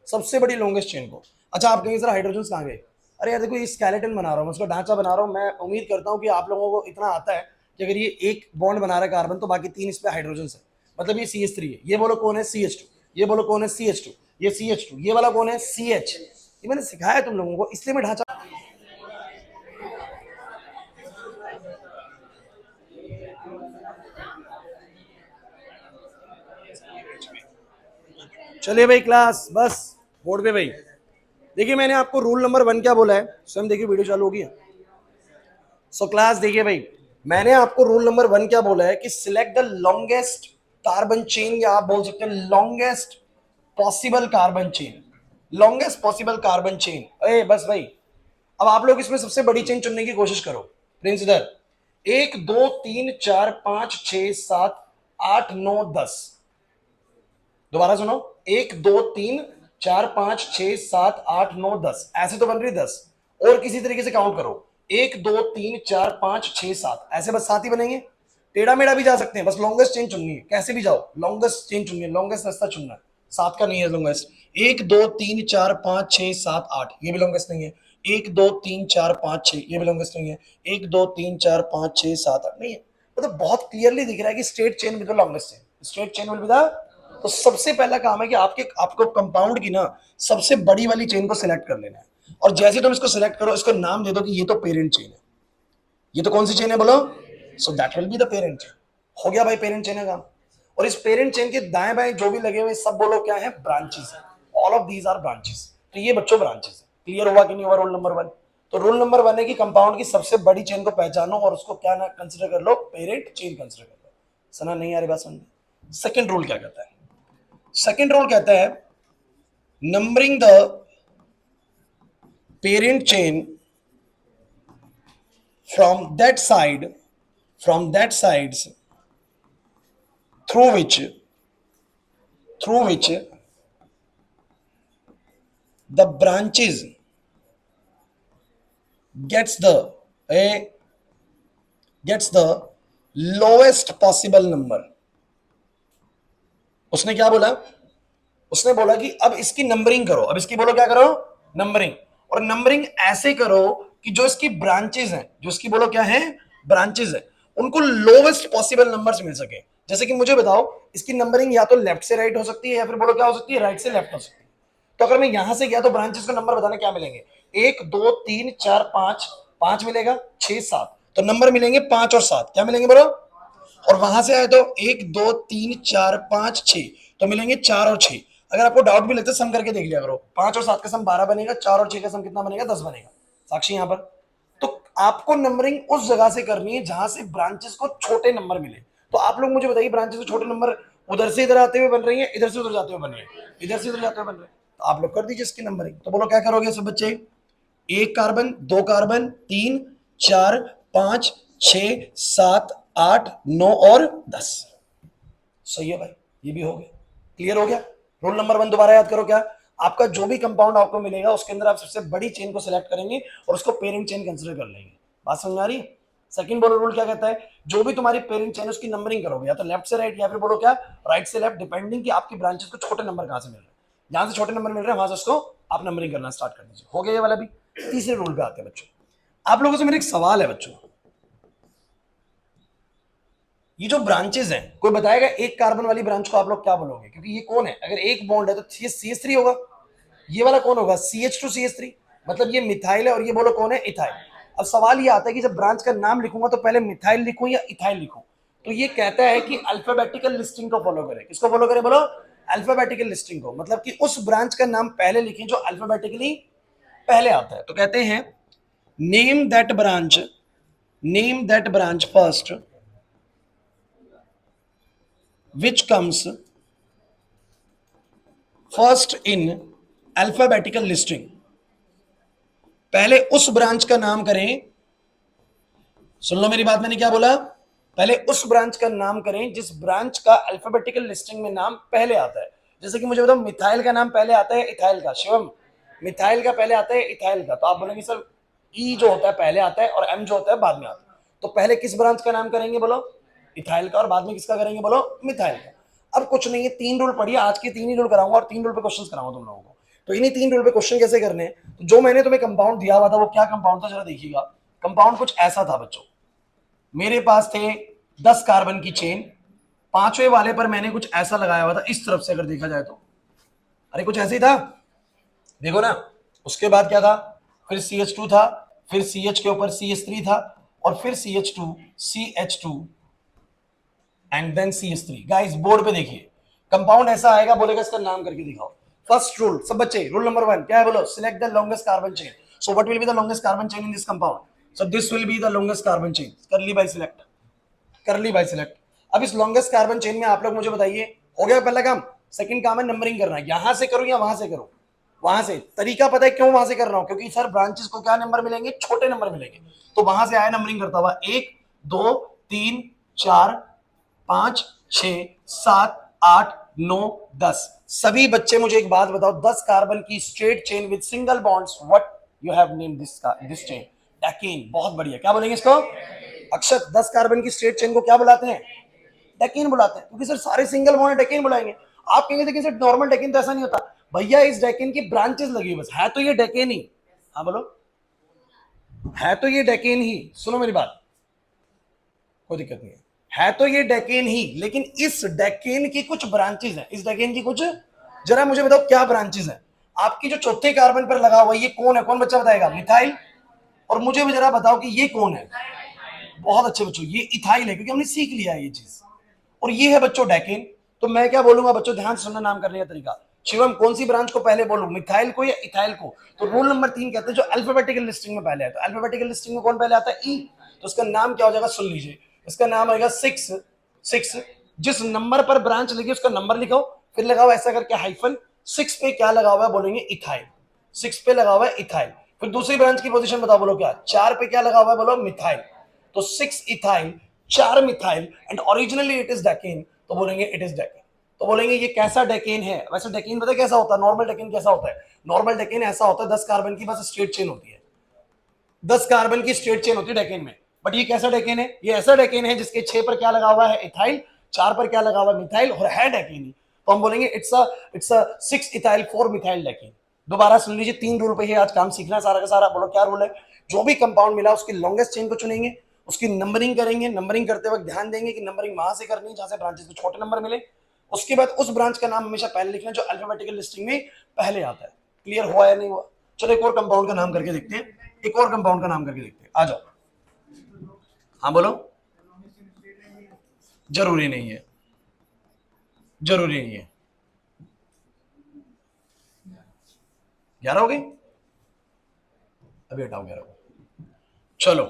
सबसे बड़ी लॉन्गेस्ट चेन को। अच्छा आप कहेंगे सर हाइड्रोजन कहां गए? अरे यार देखो ये स्केलेटन बना रहा हूं, उसका ढांचा बना रहा हूं। मैं उम्मीद करता हूं कि आप लोगों को इतना आता है कि अगर ये एक बॉन्ड बना रहा है कार्बन तो बाकी 3 इस पे हाइड्रोजन है, मतलब ये CH3 है। ये बोलो कौन है? CH2। ये बोलो कौन है? CH2। ये CH2। ये वाला कौन है? CH। ये मैंने सिखाया तुम लोगों को, इसलिए मैं ढांचा। चलिए भाई क्लास बस बोर्ड पे भाई। देखिए मैंने आपको रूल नंबर 1 क्या बोला है, स्वयं देखिए वीडियो चालू होगी। सो क्लास देखिए भाई, मैंने आपको रूल नंबर 1 क्या बोला है कि select the longest carbon chain, या आप बोल सकते हैं longest possible carbon chain. Longest possible carbon chain. अरे बस भाई, अब आप लोग इसमें सबसे बड़ी चेन चुनने की कोशिश करो। प्रिंस इधर 1 2 3 4 5 6 7 8 9 10। दोबारा सुनो, 1 2 3 4 5 6 7 8 9 10, ऐसे तो बन रही 10। और किसी तरीके से काउंट करो, 1 2 3 4 5 6 7, ऐसे बस 7 ही बनेंगे। टेढ़ा मेढ़ा भी जा सकते हैं, बस लॉन्गेस्ट चेन चुननी है, कैसे भी जाओ लॉन्गेस्ट चेन चुननी है, लॉन्गेस्ट रास्ता चुनना है। 7 का नहीं है लॉन्गेस्ट। 1 2 3 4 5 6 7 8, ये भी लॉन्गेस्ट नहीं है। 1 2 3 4 5 6, ये भी लॉन्गेस्ट नहीं है। 1 2 3 4 5 6 7 8 नहीं है। मतलब बहुत क्लियरली दिख रहा है कि straight chain with the longest chain, straight chain will be the. तो सबसे पहला काम है कि आपको कंपाउंड की ना सबसे बड़ी वाली चेन को सिलेक्ट कर लेना है, और जैसे तुम इसको सिलेक्ट करो इसको नाम दे दो कि ये तो पेरेंट चेन है। ये तो कौन सी चेन है बोलो? So that will be the parent chain. हो गया भाई पेरेंट चेन का काम। और इस पेरेंट चेन के दाएं बाएं जो भी लगे हुए सब बोलो क्या है? ब्रांचेस है। All of these are branches. तो ये बच्चों ब्रांचेस है। क्लियर हुआ कि नहीं हुआ रूल नंबर 1? तो रूल नंबर 1 है कि कंपाउंड की सबसे बड़ी चेन को पहचानो और उसको क्या ना कंसिडर कर लो? पेरेंट चेन कंसिडर कर लो। सुना नहीं आ रही बात? समझ। सेकेंड रूल क्या कहता है? सेकेंड रूल कहता है numbering the parent chain from that side, from that sides through which the branches gets the a gets the lowest possible number. उसने क्या बोला? उसने बोला कि अब इसकी नंबरिंग करो। अब इसकी बोलो क्या करो? नंबरिंग। और नंबरिंग ऐसे करो कि जो इसकी ब्रांचेस हैं, जो इसकी बोलो क्या है? ब्रांचेस है, उनको लोवेस्ट पॉसिबल नंबर्स मिल सके। जैसे कि मुझे बताओ इसकी नंबरिंग या तो लेफ्ट से राइट हो सकती है या फिर बोलो क्या हो सकती है? राइट से लेफ्ट हो सकती है। तो अगर मैं यहां से गया तो ब्रांचेस को नंबर बताने क्या मिलेंगे, 1 2 3 4 5, 5 मिलेगा, 6 7, तो नंबर मिलेंगे 5 और 7, क्या मिलेंगे बोलो। और वहां से आए तो 1 2 3 4 5 6, तो मिलेंगे 4 और 6। अगर आपको डाउट भी लगता है सम करके देख लिया करो, 5 और 7 का सम 12 बनेगा, 4 और 6 का सम कितना बनेगा, 10 बनेगा। साक्षी यहां पर तो आपको नंबरिंग उस जगह से करनी है जहां से ब्रांचेस को छोटे नंबर मिले। तो आप लोग मुझे बताइए, ब्रांचेस को छोटे नंबर उधर से इधर आते हुए बन रही है, इधर से उधर जाते हुए बन रही है, इधर से इधर जाते हुए बन रहे हैं, तो आप लोग कर दीजिए इसकी नंबरिंग। तो बोलो क्या करोगे सब बच्चे, 1 कार्बन 2 कार्बन 3 4 5 6 7 8 9 और 10। सही है भाई, ये भी हो गया, क्लियर हो गया। रूल नंबर 1 दोबारा याद करो क्या, आपका जो भी कंपाउंड आपको मिलेगा उसके अंदर आप सबसे बड़ी चेन को सिलेक्ट करेंगे और उसको पेरेंट चेन कंसीडर कर लेंगे। बात समझ आ रही है। सेकंड बोलो रूल क्या कहता है, जो भी तुम्हारी पेरेंट चेन उसकी नंबरिंग करोगे, या तो लेफ्ट से राइट या फिर बोलो क्या राइट से लेफ्ट, डिपेंडिंग कि आपकी ब्रांचेस को छोटे नंबर कहां से मिल रहे हैं। जहां से छोटे नंबर मिल रहे हैं वहां से उसको आप नंबरिंग करना स्टार्ट कर दीजिए। हो गया ये वाला भी। तीसरे रूल पे आते हैं बच्चों। आप लोगों से मेरा एक सवाल है बच्चों, ये जो ब्रांचेस हैं, कोई बताएगा एक कार्बन वाली ब्रांच को आप लोग क्या बोलोगे, क्योंकि ये कौन है, अगर एक बॉन्ड है तो CH3 होगा, ये वाला कौन होगा, CH2CH3, मतलब ये मिथाइल है, और ये बोलो कौन है, इथाइल। अब सवाल ये आता है कि जब ब्रांच का नाम लिखूंगा तो पहले मिथाइल लिखूं या इथाइल लिखूं, तो ये कहता है कि अल्फाबेटिकल लिस्टिंग को फॉलो करें। किसको फॉलो करें बोलो, अल्फाबेटिकल लिस्टिंग को, मतलब कि उस ब्रांच का नाम पहले लिखें जो अल्फाबेटिकली पहले आता है। तो कहते हैं name that branch first which comes first in alphabetical listing। पहले उस ब्रांच का नाम करें, सुन लो मेरी बात, मैंने क्या बोला, पहले उस ब्रांच का नाम करें जिस ब्रांच का अल्फाबेटिकल लिस्टिंग में नाम पहले आता है। जैसे कि मुझे बताओ मिथाइल का नाम पहले आता है इथाइल का, शिवम मिथाइल का पहले आता है इथाइल का, तो आप बोलेंगे सर ई जो होता है पहले आता है और एम जो होता है बाद में आता है, तो पहले किस ब्रांच का नाम करेंगे बोलो, इथाइल का, और बाद में किसका करेंगे बोलो, मिथाइल का। अब कुछ नहीं है, 3 रूल पढ़िए, आज के 3 ही रूल कराऊंगा और 3 रूल पे क्वेश्चन कराऊंगा तुम लोगों को। तो इन्हीं 3 रूल पे क्वेश्चन कैसे करने हैं, तो जो मैंने तुम्हें कंपाउंड दिया हुआ था वो क्या कंपाउंड था जरा देखिएगा। कंपाउंड कुछ ऐसा था बच्चों, मेरे पास थे 10 कार्बन की चेन, पांचवें वाले पर मैंने कुछ ऐसा लगाया हुआ था इस तरफ से, अगर देखा जाए तो अरे कुछ ऐसे ही था, देखो ना। उसके बाद क्या था, फिर CH2 था, फिर CH के ऊपर CH3 था, और फिर CH2 CH2 and then CH3। Guys board पे देखिए, कंपाउंड ऐसा आएगा, बोलेगा इसका नाम करके दिखाओ। फर्स्ट रूल सब बच्चे, रूल नंबर 1 क्या है बोलो, select the longest carbon chain. So what will be the longest carbon chain in this compound, so this will be the longest carbon chain. कर ली बाय सिलेक्ट, कर ली बाय सिलेक्ट। अब इस longest carbon chain में आप लोग मुझे बताइए, हो गया पहला काम। सेकंड काम है नंबरिंग करना, यहां से करूं या वहां से करूं, वहां से। तरीका पता है क्यों वहां से कर रहा हूं, क्योंकि सर ब्रांचेस को क्या नंबर मिलेंगे, छोटे नंबर मिलेंगे, तो वहां से आया नंबरिंग करता हुआ 1 2 3 4 5 6 7 8 9 10। सभी बच्चे मुझे एक बात बताओ, 10 कार्बन की straight chain with single bonds, what you have named this chain, decane. बहुत बढ़िया, क्या बोलेंगे इसको, अक्षत। 10 कार्बन की स्ट्रेट चेन को क्या बुलाते हैं, डेकेन बुलाते हैं, क्योंकि सर सारे सिंगल बॉन्ड डेकेन बुलाएंगे। आप कहेंगे देखिए सर नॉर्मल डेकेन तो ऐसा नहीं होता, भैया इस डेकेन की ब्रांचेस लगी बस, है तो ये डेकेन ही। हाँ बोलो, है तो ये डेकेन ही, सुनो मेरी बात, कोई दिक्कत नहीं है तो ये डेकेन ही, लेकिन इस डेकेन की कुछ ब्रांचेस हैं, इस डेकेन की कुछ, जरा मुझे बताओ क्या ब्रांचेस हैं। आपकी जो चौथे कार्बन पर लगा हुआ ये कौन है, कौन बच्चा बताएगा, मिथाइल। और मुझे भी जरा बताओ कि ये कौन है, बहुत अच्छे बच्चों, ये इथाइल है, क्योंकि हमने सीख लिया है ये चीज। और ये है बच्चों डेकेन। तो मैं क्या बोलूंगा बच्चों, ध्यान से सुनना नाम करने का तरीका। शिवम कौन सी ब्रांच को पहले बोलूं, मिथाइल को या इथाइल को। तो रूल नंबर 3 कहते हैं जो अल्फाबेटिकल लिस्टिंग में पहले है, तो अल्फाबेटिकल लिस्टिंग में कौन पहले आता है, ई। तो उसका नाम क्या हो जाएगा, सुन लीजिए, इसका नाम आएगा 6। जिस नंबर पर ब्रांच लगी उसका नंबर लिखो, फिर लगाओ ऐसा करके हाइफन, 6 पे क्या लगा हुआ है बोलेंगे इथाइल, 6 पे लगा हुआ है इथाइल। फिर दूसरी ब्रांच की पोजीशन बताओ, बोलो क्या, 4 पे क्या लगा हुआ है, बोलो मिथाइल। तो 6 ethyl 4 methyl and originally it is decane, तो बोलेंगे इट इज डेकेन। तो बोलेंगे ये कैसा डेकेन है, वैसे डेकेन पता है कैसा होता है, नॉर्मल डेकेन कैसा होता है, नॉर्मल डेकेन ऐसा होता है 10 कार्बन की बस स्ट्रेट चेन होती है, 10 कार्बन की स्ट्रेट चेन होती है डेकेन में। बट ये कैसा डेकेन है, ये ऐसा डेकेन है जिसके 6 पर क्या लगा हुआ है इथाइल, 4 पर क्या लगा हुआ है मिथाइल, और है डेकेन ही, तो हम बोलेंगे it's a 6 ethyl 4 methyl decane. दोबारा सुन लीजिए, 3 रूल पे ही आज काम सीखना सारा का सारा। बोलो क्या रूल है, जो भी कंपाउंड मिला उसकी लॉन्गेस्ट चेन को चुनेंगे, उसकी नंबरिंग करेंगे, नंबरिंग करते वक्त ध्यान देंगे कि नंबरिंग वहां से करनी है जहां से ब्रांचेस को छोटे नंबर मिले। उसके बाद उस ब्रांच का नाम हमेशा पहले लिखना जो अल्फाबेटिकल लिस्टिंग में पहले आता है। क्लियर हुआ या नहीं हुआ? चलो एक और कंपाउंड का नाम करके देखते हैं, एक और कंपाउंड का नाम करके देखते हैं, आ जाओ। हाँ बोलो। जरूरी नहीं है, जरूरी नहीं है। 11 हो गई, अभी हटाओ 11 को। चलो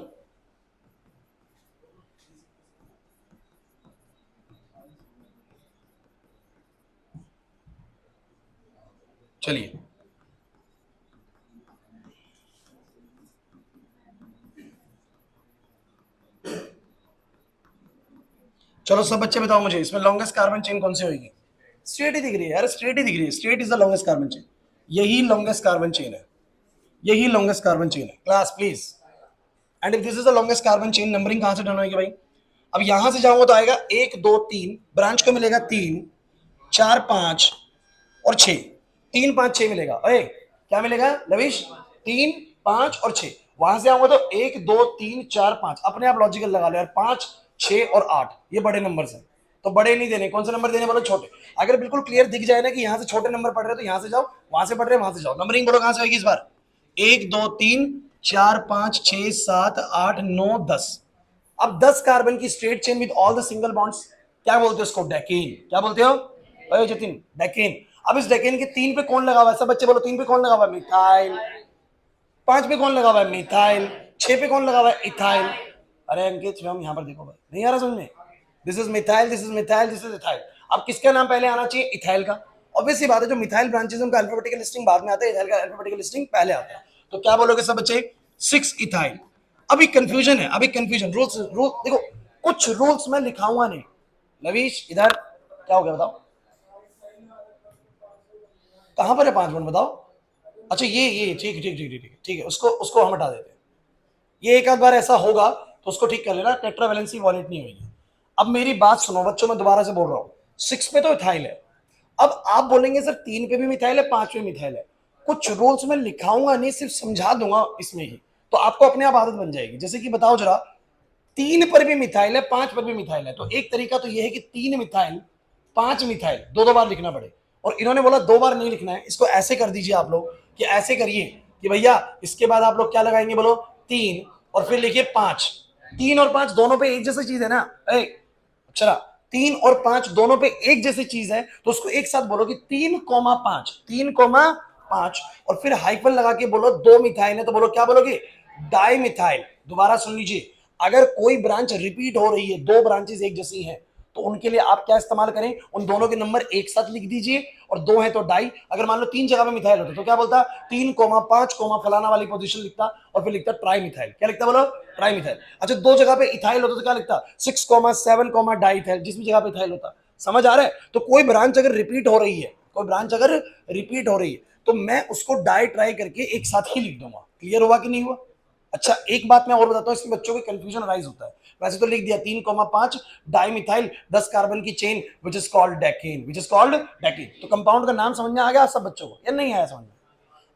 चलिए, चलो सब बच्चे बताओ मुझे इसमें लॉन्गेस्ट कार्बन चेन कौन सी होगी? स्ट्रेट ही दिख रही है यार, स्ट्रेट ही दिख रही है, straight is the longest carbon chain. यही लॉन्गेस्ट कार्बन चेन है, यही लॉन्गेस्ट कार्बन चेन है। Class please. And if this is the longest carbon chain, numbering कहां से डन होगी भाई? अब यहां से जाऊंगा तो आएगा 1 2 3, ब्रांच को मिलेगा 3 4 5 और 6। 3 5 6 मिलेगा। अरे क्या मिलेगा लविश? 3 5 और 6। वहां से आऊंगा तो 1 2 3 4 5, अपने आप लॉजिकल लगा लो यार, 5 6 और 8 ये बड़े नंबर हैं, तो बड़े नहीं देने, कौन से नंबर देने बोलो? छोटे। अगर बिल्कुल क्लियर दिख जाए ना कि यहाँ से छोटे नंबर पढ़ रहे हो तो यहाँ से जाओ, वहां से पढ़ रहे वहां से जाओ। नंबरिंग बोलो कहां से होगी इस बार? 1 2 3 4 5 6 7 8 9 10। अब 10 कार्बन की straight chain with all the single bonds, क्या बोलते हो उसको? डेकेन। क्या बोलते हो अरे जतिन? डेकेन। अब इस डेकेन के 3 पे कौन लगा हुआ है? सब बच्चे बोलो 3 पे कौन लगा हुआ है? मिथाइल। 5 पे कौन लगा हुआ है? मिथाइल। 6 पे कौन लगा हुआ है? इथाइल। अरे अंकित हम यहाँ पर देखो भाई, नहीं आ रहा समझ में? This is methyl, this is methyl, this is ethyl. अब किसका नाम पहले आना चाहिए? इथाइल का। ऑब्वियस सी बात है, जो मिथाइल ब्रांचेस उनका अल्फाबेटिकल लिस्टिंग बाद में आता है, इथाइल का अल्फाबेटिकल लिस्टिंग पहले आता है। तो क्या बोलोगे सब बच्चे? 6 इथाइल। अभी कंफ्यूजन है, अभी कंफ्यूजन। रूल्स रूल देखो, कुछ रूल्स मैं लिखाऊंगा नहीं। लवीश इधर, क्या हो गया बताओ? कहां पर है 5 मिनट बताओ? अच्छा ये ठीक ठीक ठीक ठीक ठीक है, उसको उसको हम हटा देते हैं। ये एक आध बार ऐसा होगा तो उसको ठीक कर लेना, टेट्रावेलेंसी वॉलेट नहीं होगी। अब मेरी बात सुनो बच्चों, मैं दोबारा से बोल रहा हूँ, 6 पे तो इथाइल है। अब आप बोलेंगे सर 3 पे भी मिथाइल है, 5 पे मिथाइल है। कुछ रूल्स में लिखाऊंगा नहीं, सिर्फ समझा दूंगा इसमें ही, तो आपको अपने आप आदत बन जाएगी। जैसे कि बताओ जरा, 3 पर भी मिथाइल है, 5 पर भी मिथाइल है, तो एक तरीका तो यह है कि 3 मिथाइल 5 मिथाइल दो दो बार लिखना पड़े। और इन्होंने बोला 2 बार नहीं लिखना है, इसको ऐसे कर दीजिए आप लोग कि ऐसे करिए कि भैया इसके बाद आप लोग क्या लगाएंगे बोलो? 3 और फिर लिखिए 5। 3 और 5 दोनों पे एक जैसी चीज है ना? अच्छा, 3 और 5 दोनों पे एक जैसी चीज है, तो उसको एक साथ बोलो कि 3 5, 3 5, और फिर हाइफन लगा के बोलो 2 मिथाइल है, तो बोलो क्या बोलोगे? Di methyl. दोबारा सुन लीजिए, अगर कोई ब्रांच रिपीट हो रही है, 2 ब्रांचेस एक जैसी हैं, तो उनके लिए आप क्या इस्तेमाल करें? उन दोनों के नंबर एक साथ लिख दीजिए, और 2 है तो डाई। अगर मान लो 3 जगह पे मिथाइल होता तो क्या बोलता? 3 5 फलाना वाली पोजीशन लिखता, और फिर लिखता ट्राई मिथाइल। क्या लिखता बोलो? Tri methyl. अच्छा, 2 जगह पे इथाइल होता तो क्या लिखता? 6 7 डाई इथाइल, जिस भी जगह पे इथाइल होता। समझ आ रहा है? तो कोई ब्रांच अगर रिपीट हो रही है, कोई ब्रांच अगर रिपीट हो रही है, तो मैं उसको डाई ट्राई करके एक साथ ही लिख दूंगा। क्लियर हुआ कि नहीं हुआ? अच्छा, एक बात मैं और बताता हूँ, इसमें बच्चों को कंफ्यूजन राइज होता है। वैसे तो लिख दिया 3 5 डाई मिथाइल 10 कार्बन की chain which is called decane, which is called decane. तो कंपाउंड का नाम समझ में आ गया सब बच्चों को या नहीं आया समझ में?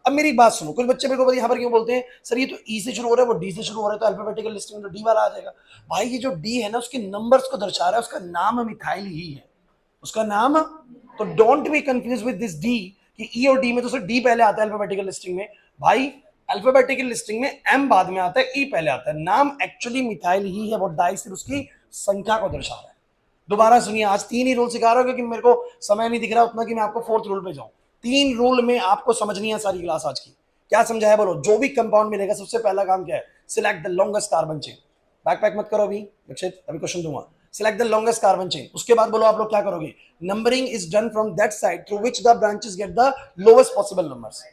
अब मेरी बात सुनो, कुछ बच्चे मेरे को यहाँ पर क्यों बोलते हैं सर ये तो ई से शुरू हो रहा है, वो डी से शुरू हो रहा है, तो अल्फाबेटिकल लिस्टिंग में तो डी वाला आ जाएगा। भाई ये जो डी है ना, उसके नंबर्स को दर्शा रहा है, उसका नाम मिथाइल ही है, उसका नाम। तो don't be confuse with this D कि ई और डी में तो सिर्फ डी पहले आता है अल्फाबेटिकल लिस्टिंग में। भाई अल्फाबेटिकल लिस्टिंग में एम बाद में आता है, ई पहले आता है। नाम एक्चुअली मिथाइल ही है, वो डाई सिर्फ उसकी संख्या को दर्शा रहा है। दोबारा सुनिए, आज 3 ही रूल सिखा रहा हूं क्योंकि मेरे को समय नहीं दिख रहा उतना कि मैं आपको 4th रूल पे जाऊं। 3 रूल में आपको समझनी है सारी क्लास आज की। क्या समझाया बोलो? जो भी कंपाउंड मिलेगा सबसे पहला काम क्या है? Select the longest carbon chain. Back pack मत करो अभी दीक्षित, अभी क्वेश्चन दूंगा। Select the longest carbon chain, उसके बाद बोलो आप लोग क्या करोगे? Numbering is done from that side through which the branches get the lowest possible numbers.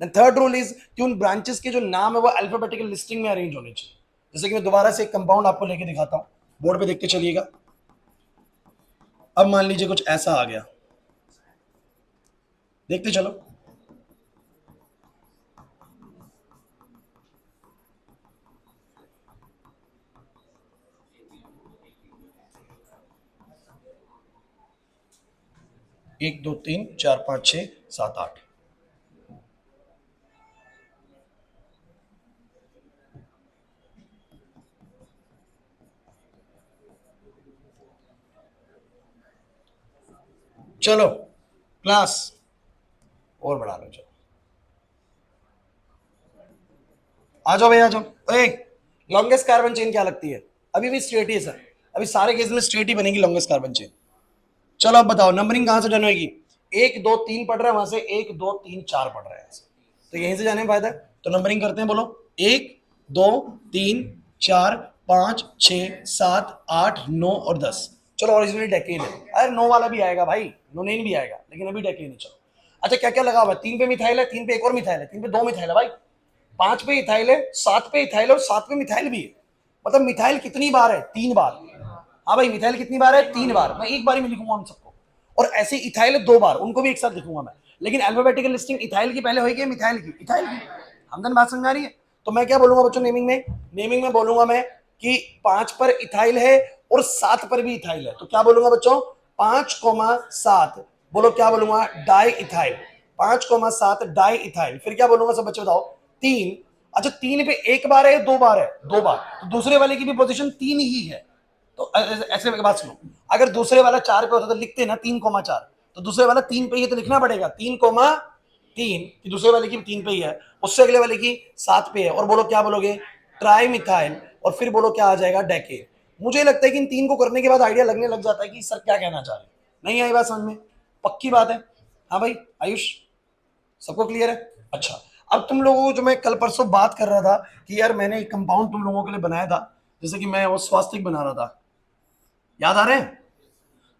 Then third rule is कि उन ब्रांचेस के जो नाम है वो अल्फाबेटिकल लिस्टिंग में अरेंज होने चाहिए। जैसे कि मैं दोबारा से एक कंपाउंड आपको लेके दिखाता हूं, बोर्ड पे देखते चलिएगा। अब मान लीजिए कुछ ऐसा आ गया, देखते चलो। एक दो तीन चार पांच छह सात आठ। चलो क्लास और बढ़ा लो, चलो आ जाओ भाई आ जाओ। एक लॉन्गेस्ट कार्बन चेन क्या लगती है? अभी भी स्ट्रेट ही है सर, अभी सारे केस में स्ट्रेट ही बनेगी लॉन्गेस्ट कार्बन चेन। चलो अब बताओ नंबरिंग कहां से डन होगी? 1 2 3 पढ़ रहा है वहां से, 1 2 3 4 पढ़ रहा है, तो यहीं से जाने में फायदा है। तो नंबरिंग करते हैं, बोलो 1 2 3 4 5 6 7 8 9 और 10। चलो ओरिजिनली डेकेन है, अरे 9 वाला भी आएगा भाई, 9 भी आएगा, लेकिन अभी डेकेन है। चलो अच्छा क्या क्या लगा हुआ है? 3 पे मिथाइल है, 3 पे एक और मिथाइल है, 3 पे 2 मिथाइल है भाई, 5 पे इथाइल है, 7 पे इथाइल है और 7 पे मिथाइल भी है। मतलब मिथाइल कितनी बार है? 3 बार। हाँ भाई मिथाइल कितनी बार है? 3 बार। मैं एक बार ही में लिखूंगा उन सबको, और ऐसे इथाइल 2 बार, उनको भी एक साथ लिखूंगा मैं। लेकिन अल्फाबेटिकल लिस्टिंग इथाइल की पहले होगी, मिथाइल की? इथाइल की। हमदन बात समझ आ रही है? तो मैं क्या बोलूंगा बच्चों नेमिंग में? नेमिंग में बोलूंगा मैं कि 5 पर इथाइल है और 7 पर भी इथाइल है, तो क्या बोलूंगा बच्चों? 5,7। बोलो क्या बोलूंगा? Di ethyl. 5,7 di ethyl. फिर क्या बोलूंगा सब बच्चे बताओ? 3। अच्छा 3 पे एक बार है या 2 बार है? 2 बार। तो दूसरे वाले की भी पोजीशन 3 ही है। तो ऐसे बात सुनो, अगर दूसरे वाला 4 पे होता तो लिखते ना 3,4, तो दूसरे वाला 3 पे ही तो लिखना पड़ेगा 3,3 कि दूसरे वाले की 3 पे ही है, उससे अगले वाले की 7 पे है। और बोलो क्या बोलोगे? Tri methyl. और फिर बोलो क्या आ जाएगा? डेके। मुझे लगता है कि इन 3 को करने के बाद आइडिया लगने लग जाता है कि सर क्या कहना चाह रहे हैं। नहीं आई बात समझ में? पक्की बात है? हाँ भाई आयुष, सबको क्लियर है? अच्छा अब तुम लोगों को जो मैं कल परसों बात कर रहा था कि यार मैंने एक कंपाउंड तुम लोगों के लिए बनाया था, जैसे कि मैं वो स्वास्तिक बना रहा था, याद आ रहे हैं?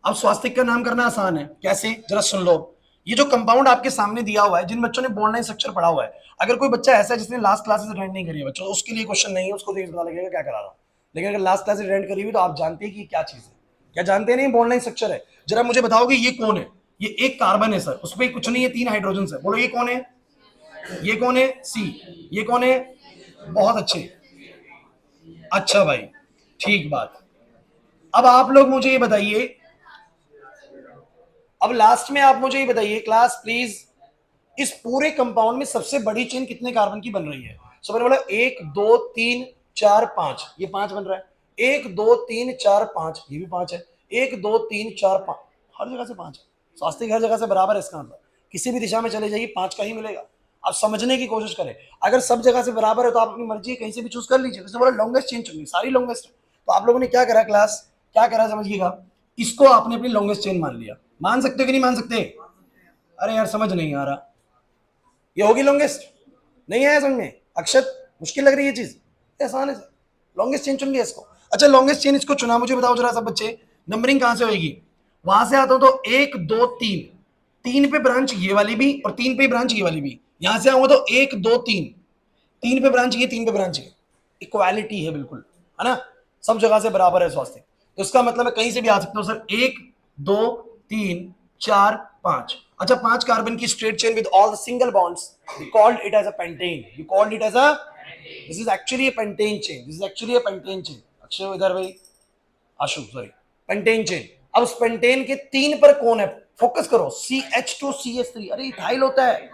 अब स्वास्तिक का नाम करना आसान है, कैसे जरा सुन लो। ये जो कंपाउंड आपके सामने दिया हुआ है, जिन बच्चों ने बॉन्ड लाइन स्ट्रक्चर पढ़ा हुआ है, अगर कोई बच्चा ऐसा है जिसने लास्ट क्लासेस अटेंड नहीं करी है बच्चों, तो उसके लिए क्वेश्चन नहीं है, उसको तो पता लगेगा क्या करा रहा हूं। लेकिन अगर लास्ट क्लास अटेंड करी हुई तो आप जानते हैं कि क्या चीज है। क्या जानते नहीं? बॉन्ड लाइन स्ट्रक्चर है। जरा मुझे बताओगे ये कौन है? ये एक कार्बन है सर, उस पर कुछ नहीं है, 3 हाइड्रोजन है। बोलो ये कौन है? ये कौन है? सी। ये कौन है? बहुत अच्छे। अच्छा भाई, ठीक बात। अब आप लोग मुझे ये बताइए, अब लास्ट में आप मुझे ये बताइए क्लास प्लीज, इस पूरे कंपाउंड में सबसे बड़ी चेन कितने कार्बन की बन रही है? सो मैंने बोला 1 2 3 4 5, ये 5 बन रहा है। 1 2 3 4 5, ये भी 5 है। 1 2 3 4 5, हर जगह से 5 है। स्वास्थ्य हर जगह से बराबर है, इसका मतलब किसी भी दिशा में चले जाइए 5 का ही मिलेगा। आप समझने की कोशिश करें, अगर सब जगह से बराबर है तो आप अपनी मर्जी कहीं से भी चूज कर लीजिए। जैसे बोला लॉन्गेस्ट चेन चुनी, सारी लॉन्गेस्ट है। तो आप लोगों ने क्या करा क्लास, क्या करा समझिएगा, इसको आपने अपनी लॉन्गेस्ट चेन मान लिया। मान सकते हो कि नहीं मान सकते? अरे यार समझ नहीं आ रहा, ये होगी लॉन्गेस्ट? नहीं आया समझ में? अक्षत मुश्किल लग रही है चीज? आसान है सर, लॉन्गेस्ट चेन चुन लिया इसको। अच्छा लॉन्गेस्ट चेन इसको चुना, मुझे बताओ जरा सब बच्चे नंबरिंग कहां से होगी? वहां से आता हूं तो 1 2 3, 3 पे ब्रांच ये वाली भी और 3 पे ब्रांच ये वाली भी। यहां से आऊंगा तो 1 2 3, 3 पे ब्रांच ये, 3 पे ब्रांच ये, इक्वालिटी है बिल्कुल, है ना? सब जगह से बराबर है स्वास्थ्य। तो इसका मतलब है कहीं से भी आ सकते हो सर। 1 2 3 4 5। अच्छा 5 कार्बन की straight chain with all the single bonds, we called it as a pentane. We called it as a, this is actually a pentane chain, this is actually a pentane chain. Akshay इधर भाई, आशु sorry, pentane chain. अब उस pentane के 3 पर कौन है? Focus करो, CH2CH3। अरे इथाइल होता है,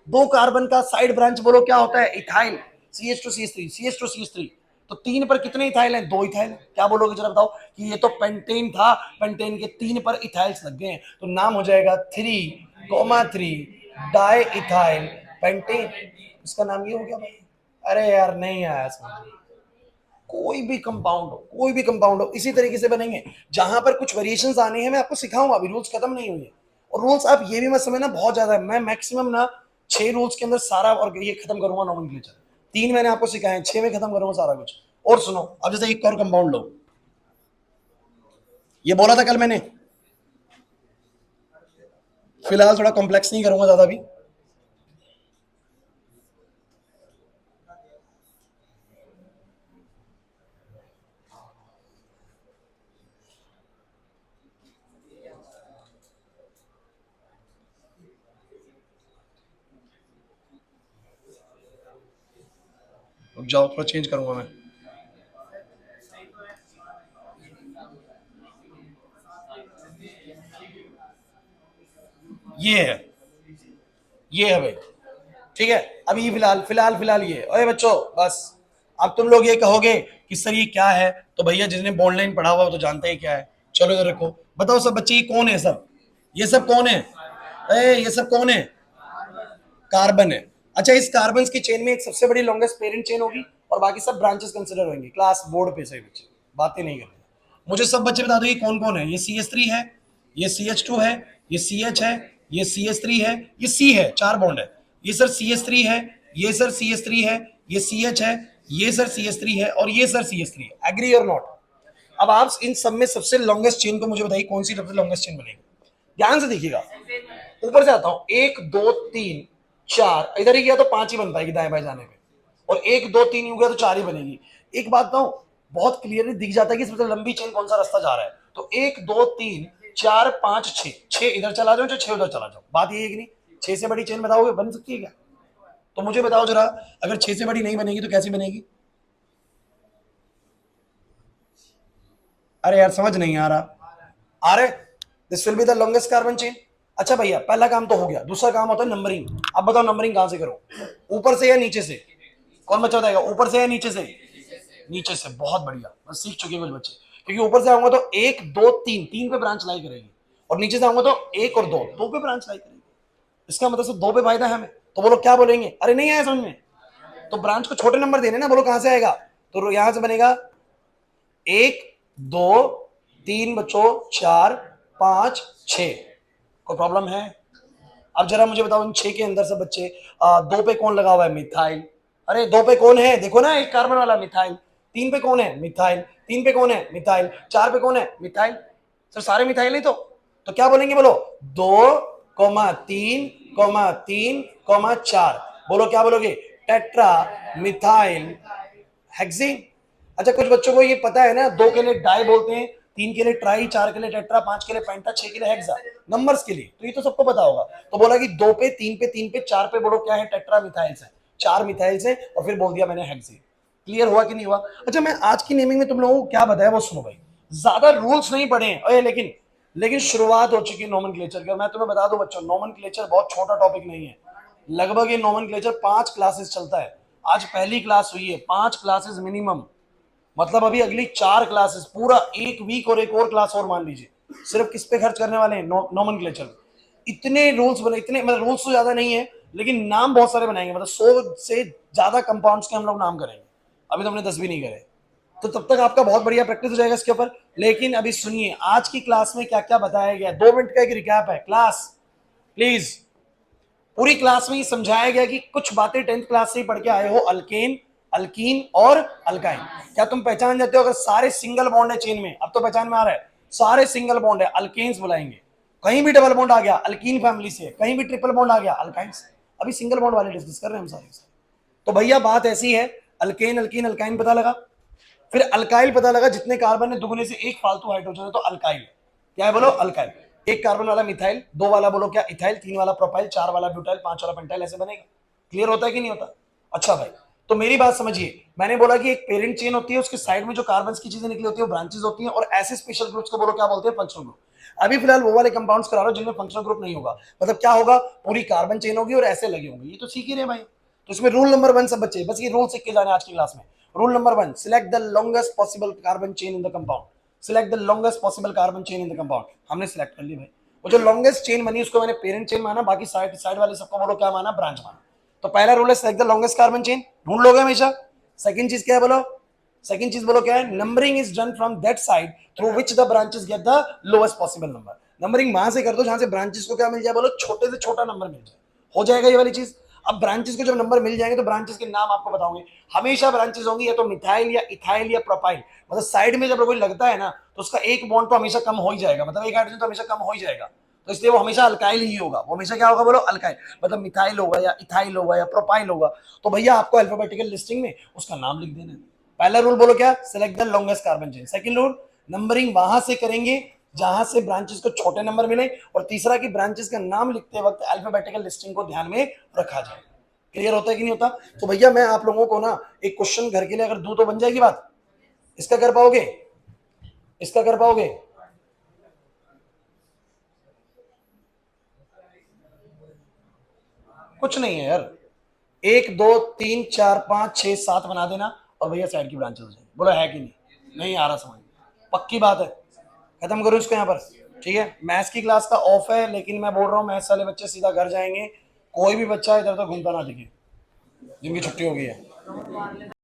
2 कार्बन का साइड ब्रांच, बोलो क्या होता है? इथाइल। CH2CH3, CH2CH3। तो 3 पर कितने इथाइल हैं? 2 इथाइल। क्या बोलोगे जरा बताओ? कि ये तो पेंटेन था, पेंटेन के 3 पर इथाइल्स लग गए हैं, तो नाम हो जाएगा 3,3 डाई इथाइल पेंटेन। इसका नाम ये हो गया भाई। अरे यार नहीं आया समझ। कोई भी कंपाउंड हो, कोई भी कंपाउंड हो, इसी तरीके से बनेंगे। जहां पर कुछ वेरिएशंस आने हैं मैं आपको सिखाऊंगा, अभी रूल्स खत्म नहीं हुए। और रूल्स आप ये भी मत समझना बहुत ज्यादा है, मैं मैक्सिमम ना 6 रूल्स के अंदर सारा और ये खत्म करूंगा नॉमेनक्लेचर। 3 मैंने आपको सिखाए, 6 में खत्म करूंगा सारा कुछ। और सुनो, अब जैसे एक और कंपाउंड लो, ये बोला था कल मैंने, फिलहाल थोड़ा कॉम्प्लेक्स नहीं करूंगा ज्यादा भी। रुक जाओ थोड़ा चेंज करूंगा मैं। ये है, ये है भाई, ठीक है। अभी फिलहाल फिलहाल फिलहाल ये, अरे बच्चों बस। अब तुम लोग ये कहोगे कि सर ये क्या है, तो भैया जिसने बॉन्ड लाइन पढ़ा हुआ वो तो जानते ही क्या है। चलो इधर रखो, बताओ सब बच्चे ये कौन है सब? ये सब कौन है? ये सब कौन है? कार्बन है। अच्छा, इस कार्बन की चेन में एक सबसे बड़ी लॉन्गेस्ट पेरेंट चेन होगी और बाकी सब ब्रांचेस कंसिडर होंगे। क्लास बोर्ड पे सही बच्चे बातें नहीं करते। मुझे सब बच्चे बता दो ये कौन कौन है। ये CH3 है, ये CH2 है, ये CH है, ये CH3 है, ये C है, 4 बॉन्ड है। ये सर CH3 है, ये सर CH3 है, ये CH है, ये सर CH3 है और ये सर CH3 है। एग्री और नॉट? अब आप इन सब में सबसे लॉन्गेस्ट चेन को मुझे बताइए कौन सी सबसे लॉन्गेस्ट चेन बनेगी। ध्यान से देखिएगा, ऊपर से आता हूं, 1 2 3 4, इधर ही गया तो 5 ही बन पाएगी दाएं बाएं जाने में, और 1 2 3 हो गया तो 4 ही बनेगी। एक बात बताऊं, बहुत क्लियरली दिख जाता है कि सबसे लंबी चेन कौन सा रास्ता जा रहा है। तो 1 2 3 4 5 6, 6 इधर चला जाओ, 6 उधर चला जाओ। बात ये है कि नहीं? 6 से बड़ी चेन बताओगे बन सकती है क्या? तो मुझे बताओ जरा, अगर 6 से बड़ी नहीं बनेगी तो कैसी बनेगी? अरे यार समझ नहीं आ रहा। आ रहे? This will be the longest carbon chain. अच्छा भैया, पहला काम तो हो गया, दूसरा काम होता है नंबरिंग। अब बताओ नंबरिंग कहां से करो, ऊपर से या नीचे से? कौन बच्चा बताएगा, ऊपर से या नीचे से? नीचे से। बहुत बढ़िया, बस सीख चुके हैं कुछ बच्चे। क्योंकि ऊपर से आऊंगा तो 1 2 3, 3 पे ब्रांच लाई करेगी, और नीचे से आऊंगा तो 1 और 2, 2 पे ब्रांच लाई करेगी। इसका मतलब सिर्फ 2 पे फायदा है हमें। तो बोलो क्या बोलेंगे? अरे नहीं आया समझ में? तो ब्रांच को छोटे नंबर देने ना, बोलो कहां से आएगा? तो यहां से बनेगा 1 2 3 बच्चों, 4 5 6। कोई प्रॉब्लम है? अब जरा मुझे बताओ, इन 6 के अंदर से बच्चे 2 पे कौन लगा हुआ है? मिथाइल। अरे 2 पे कौन है? देखो ना, एक कार्बन वाला मिथाइल। 3 पे कौन है? मिथाइल। 3 पे कौन है? मिथाइल। 4 पे कौन है? मिथाइल। सर सारे मिथाइल ही तो क्या बोलेंगे? बोलो 2 3 3 4। बोलो क्या बोलोगे? Tetra methyl hexane. अच्छा, कुछ बच्चों को ये पता है ना, 2 के लिए डाई बोलते हैं, 3 के लिए ट्राई, 4 के लिए टेट्रा, 5 के लिए पेंटा, 6 के लिए हेक्सा, नंबर्स के लिए। तो ये तो सबको पता होगा। तो बोला कि 2 पे 3 पे 3 पे 4 पे बोलो क्या है? टेट्रा मिथाइल्स है, 4 मिथाइल्स है, और फिर बोल दिया मैंने हेक्सेन। क्लियर हुआ कि नहीं हुआ? अच्छा, मैं आज की नेमिंग में तुम लोगों को क्या बताया वो सुनो भाई। ज्यादा रूल्स नहीं पढ़े हैं, लेकिन लेकिन शुरुआत हो चुकी है नोमेनक्लेचर की। मैं तुम्हें बता दूं बच्चों, नोमेनक्लेचर बहुत छोटा टॉपिक नहीं है। लगभग ये नोमेनक्लेचर 5 क्लासेस चलता है। आज पहली क्लास हुई है, 5 क्लासेस मिनिमम। मतलब अभी अगली 4 क्लासेस, पूरा एक वीक और एक और क्लास और मान लीजिए। सिर्फ किस पे खर्च करने वाले हैं? नोमेनक्लेचर। इतने रूल्स बने, इतने मतलब रूल्स तो ज्यादा नहीं है, लेकिन नाम बहुत सारे बनाएंगे। मतलब 100 से ज्यादा कंपाउंड्स के हम लोग नाम करेंगे। अभी तो हमने 10 भी नहीं करे। तो तब तक आपका बहुत बढ़िया प्रैक्टिस हो जाएगा इसके ऊपर। लेकिन अभी सुनिए आज की क्लास में क्या क्या बताया गया। 2 मिनट का एक रिकैप है क्लास, प्लीज। पूरी क्लास में ही समझाया गया कि कुछ बातें 10th क्लास से ही पढ़ के आए हो। अल्केन, अल्कीन और अल्काइन। क्या तुम पहचान जाते हो? अगर सारे सिंगल बॉन्ड है चेन में, अब तो पहचान में आ रहा है, सारे सिंगल बॉन्ड है, अल्केन्स बुलाएंगे। कहीं भी डबल बॉन्ड आ गया, अल्कीन फैमिली से। कहीं भी ट्रिपल बॉन्ड आ गया, अल्काइंस। अभी सिंगल बॉन्ड वाले डिस्कस कर रहे हैं हम सारे। तो भैया बात ऐसी है, अल्केन अल्कीन अल्काइन पता लगा, फिर अल्काइल पता लगा, जितने कार्बन है दुगने से एक फालतू हाइड्रोजन है तो अल्काइल। क्या है बोलो? अल्काइल। एक कार्बन वाला मिथाइल, 2 वाला बोलो क्या? इथाइल, 3 वाला प्रोपाइल, 4 वाला ब्यूटाइल, 5 वाला पेंटाइल, ऐसे बनेगा। क्लियर होता है कि नहीं होता? अच्छा भाई, तो मेरी बात समझिए। मैंने बोला कि एक पेरेंट चेन होती है, उसके साइड में जो कार्बन की चीजें निकली होती है वो ब्रांचेस होती हैं, और ऐसे स्पेशल ग्रुप्स को बोलो क्या बोलते हैं? Functional group. अभी फिलहाल वो वाले कंपाउंड्स करा रहा हूं जिनमें फंक्शनल ग्रुप नहीं होगा। मतलब क्या होगा? पूरी कार्बन चेन होगी और ऐसे लगे होंगे। ये तो सीख ही रहे भाई। तो इसमें रूल नंबर 1 सब बच्चे, बस ये रूल सीख के जाने आज की क्लास में। Rule number 1, select the longest possible carbon chain in the compound. Select the longest possible carbon chain in the compound. हमने सिलेक्ट कर ली भाई। वो जो लॉन्गेस्ट चेन बनी उसको मैंने पेरेंट चेन माना, बाकी साइड साइड वाले सबको बोलो क्या माना? ब्रांच माना। तो पहला रूल है select the longest carbon chain, ढूंढ लोगे हमेशा। सेकंड चीज क्या है बोलो? सेकंड चीज बोलो क्या है? Numbering is done from that side through which the branches get the lowest possible number. Numbering वहां से कर दो जहां से ब्रांचेस को क्या मिल जाए? बोलो छोटे से छोटा नंबर मिल जाए। हो जाएगा ये वाली चीज। अब ब्रांचेस को जब नंबर मिल जाएंगे तो ब्रांचेस के नाम आपको बताऊंगे। हमेशा ब्रांचेस होंगी या तो मिथाइल या इथाइल या प्रोपाइल। मतलब साइड में जब कोई लगता है ना तो उसका एक बॉन्ड तो हमेशा कम हो ही जाएगा, मतलब एक हाइड्रोजन तो हमेशा कम हो ही जाएगा। तो इसलिए वो हमेशा अल्काइल ही होगा। वो हमेशा क्या होगा बोलो? अल्काइल। मतलब मिथाइल होगा या इथाइल होगा या प्रोपाइल होगा। तो भैया आपको अल्फाबेटिकल लिस्टिंग में उसका नाम लिख देना है। पहला रूल बोलो क्या? Select the longest carbon chain. Second rule, numbering वहां से करेंगे जहां से ब्रांचेस को छोटे नंबर मिले। और तीसरा कि ब्रांचेस का नाम लिखते वक्त अल्फाबेटिकल लिस्टिंग को ध्यान में रखा जाए। क्लियर होता है कि नहीं होता? तो भैया मैं आप लोगों को ना एक क्वेश्चन घर के लिए अगर दूं तो बन जाएगी बात। इसका कर पाओगे? इसका कर पाओगे? कुछ नहीं है यार। 1 2 3 4 5 6 7 बना देना और भैया साइड की ब्रांचेस हो जाएगी। बोलो है कि नहीं? नहीं आ रहा समझ? पक्की बात है? खत्म करो इसको यहाँ पर। ठीक है, मैथ्स की क्लास का ऑफ है, लेकिन मैं बोल रहा हूँ मैथ्स वाले बच्चे सीधा घर जाएंगे, कोई भी बच्चा इधर तो घूमता ना दिखे जिनकी छुट्टी हो गई है।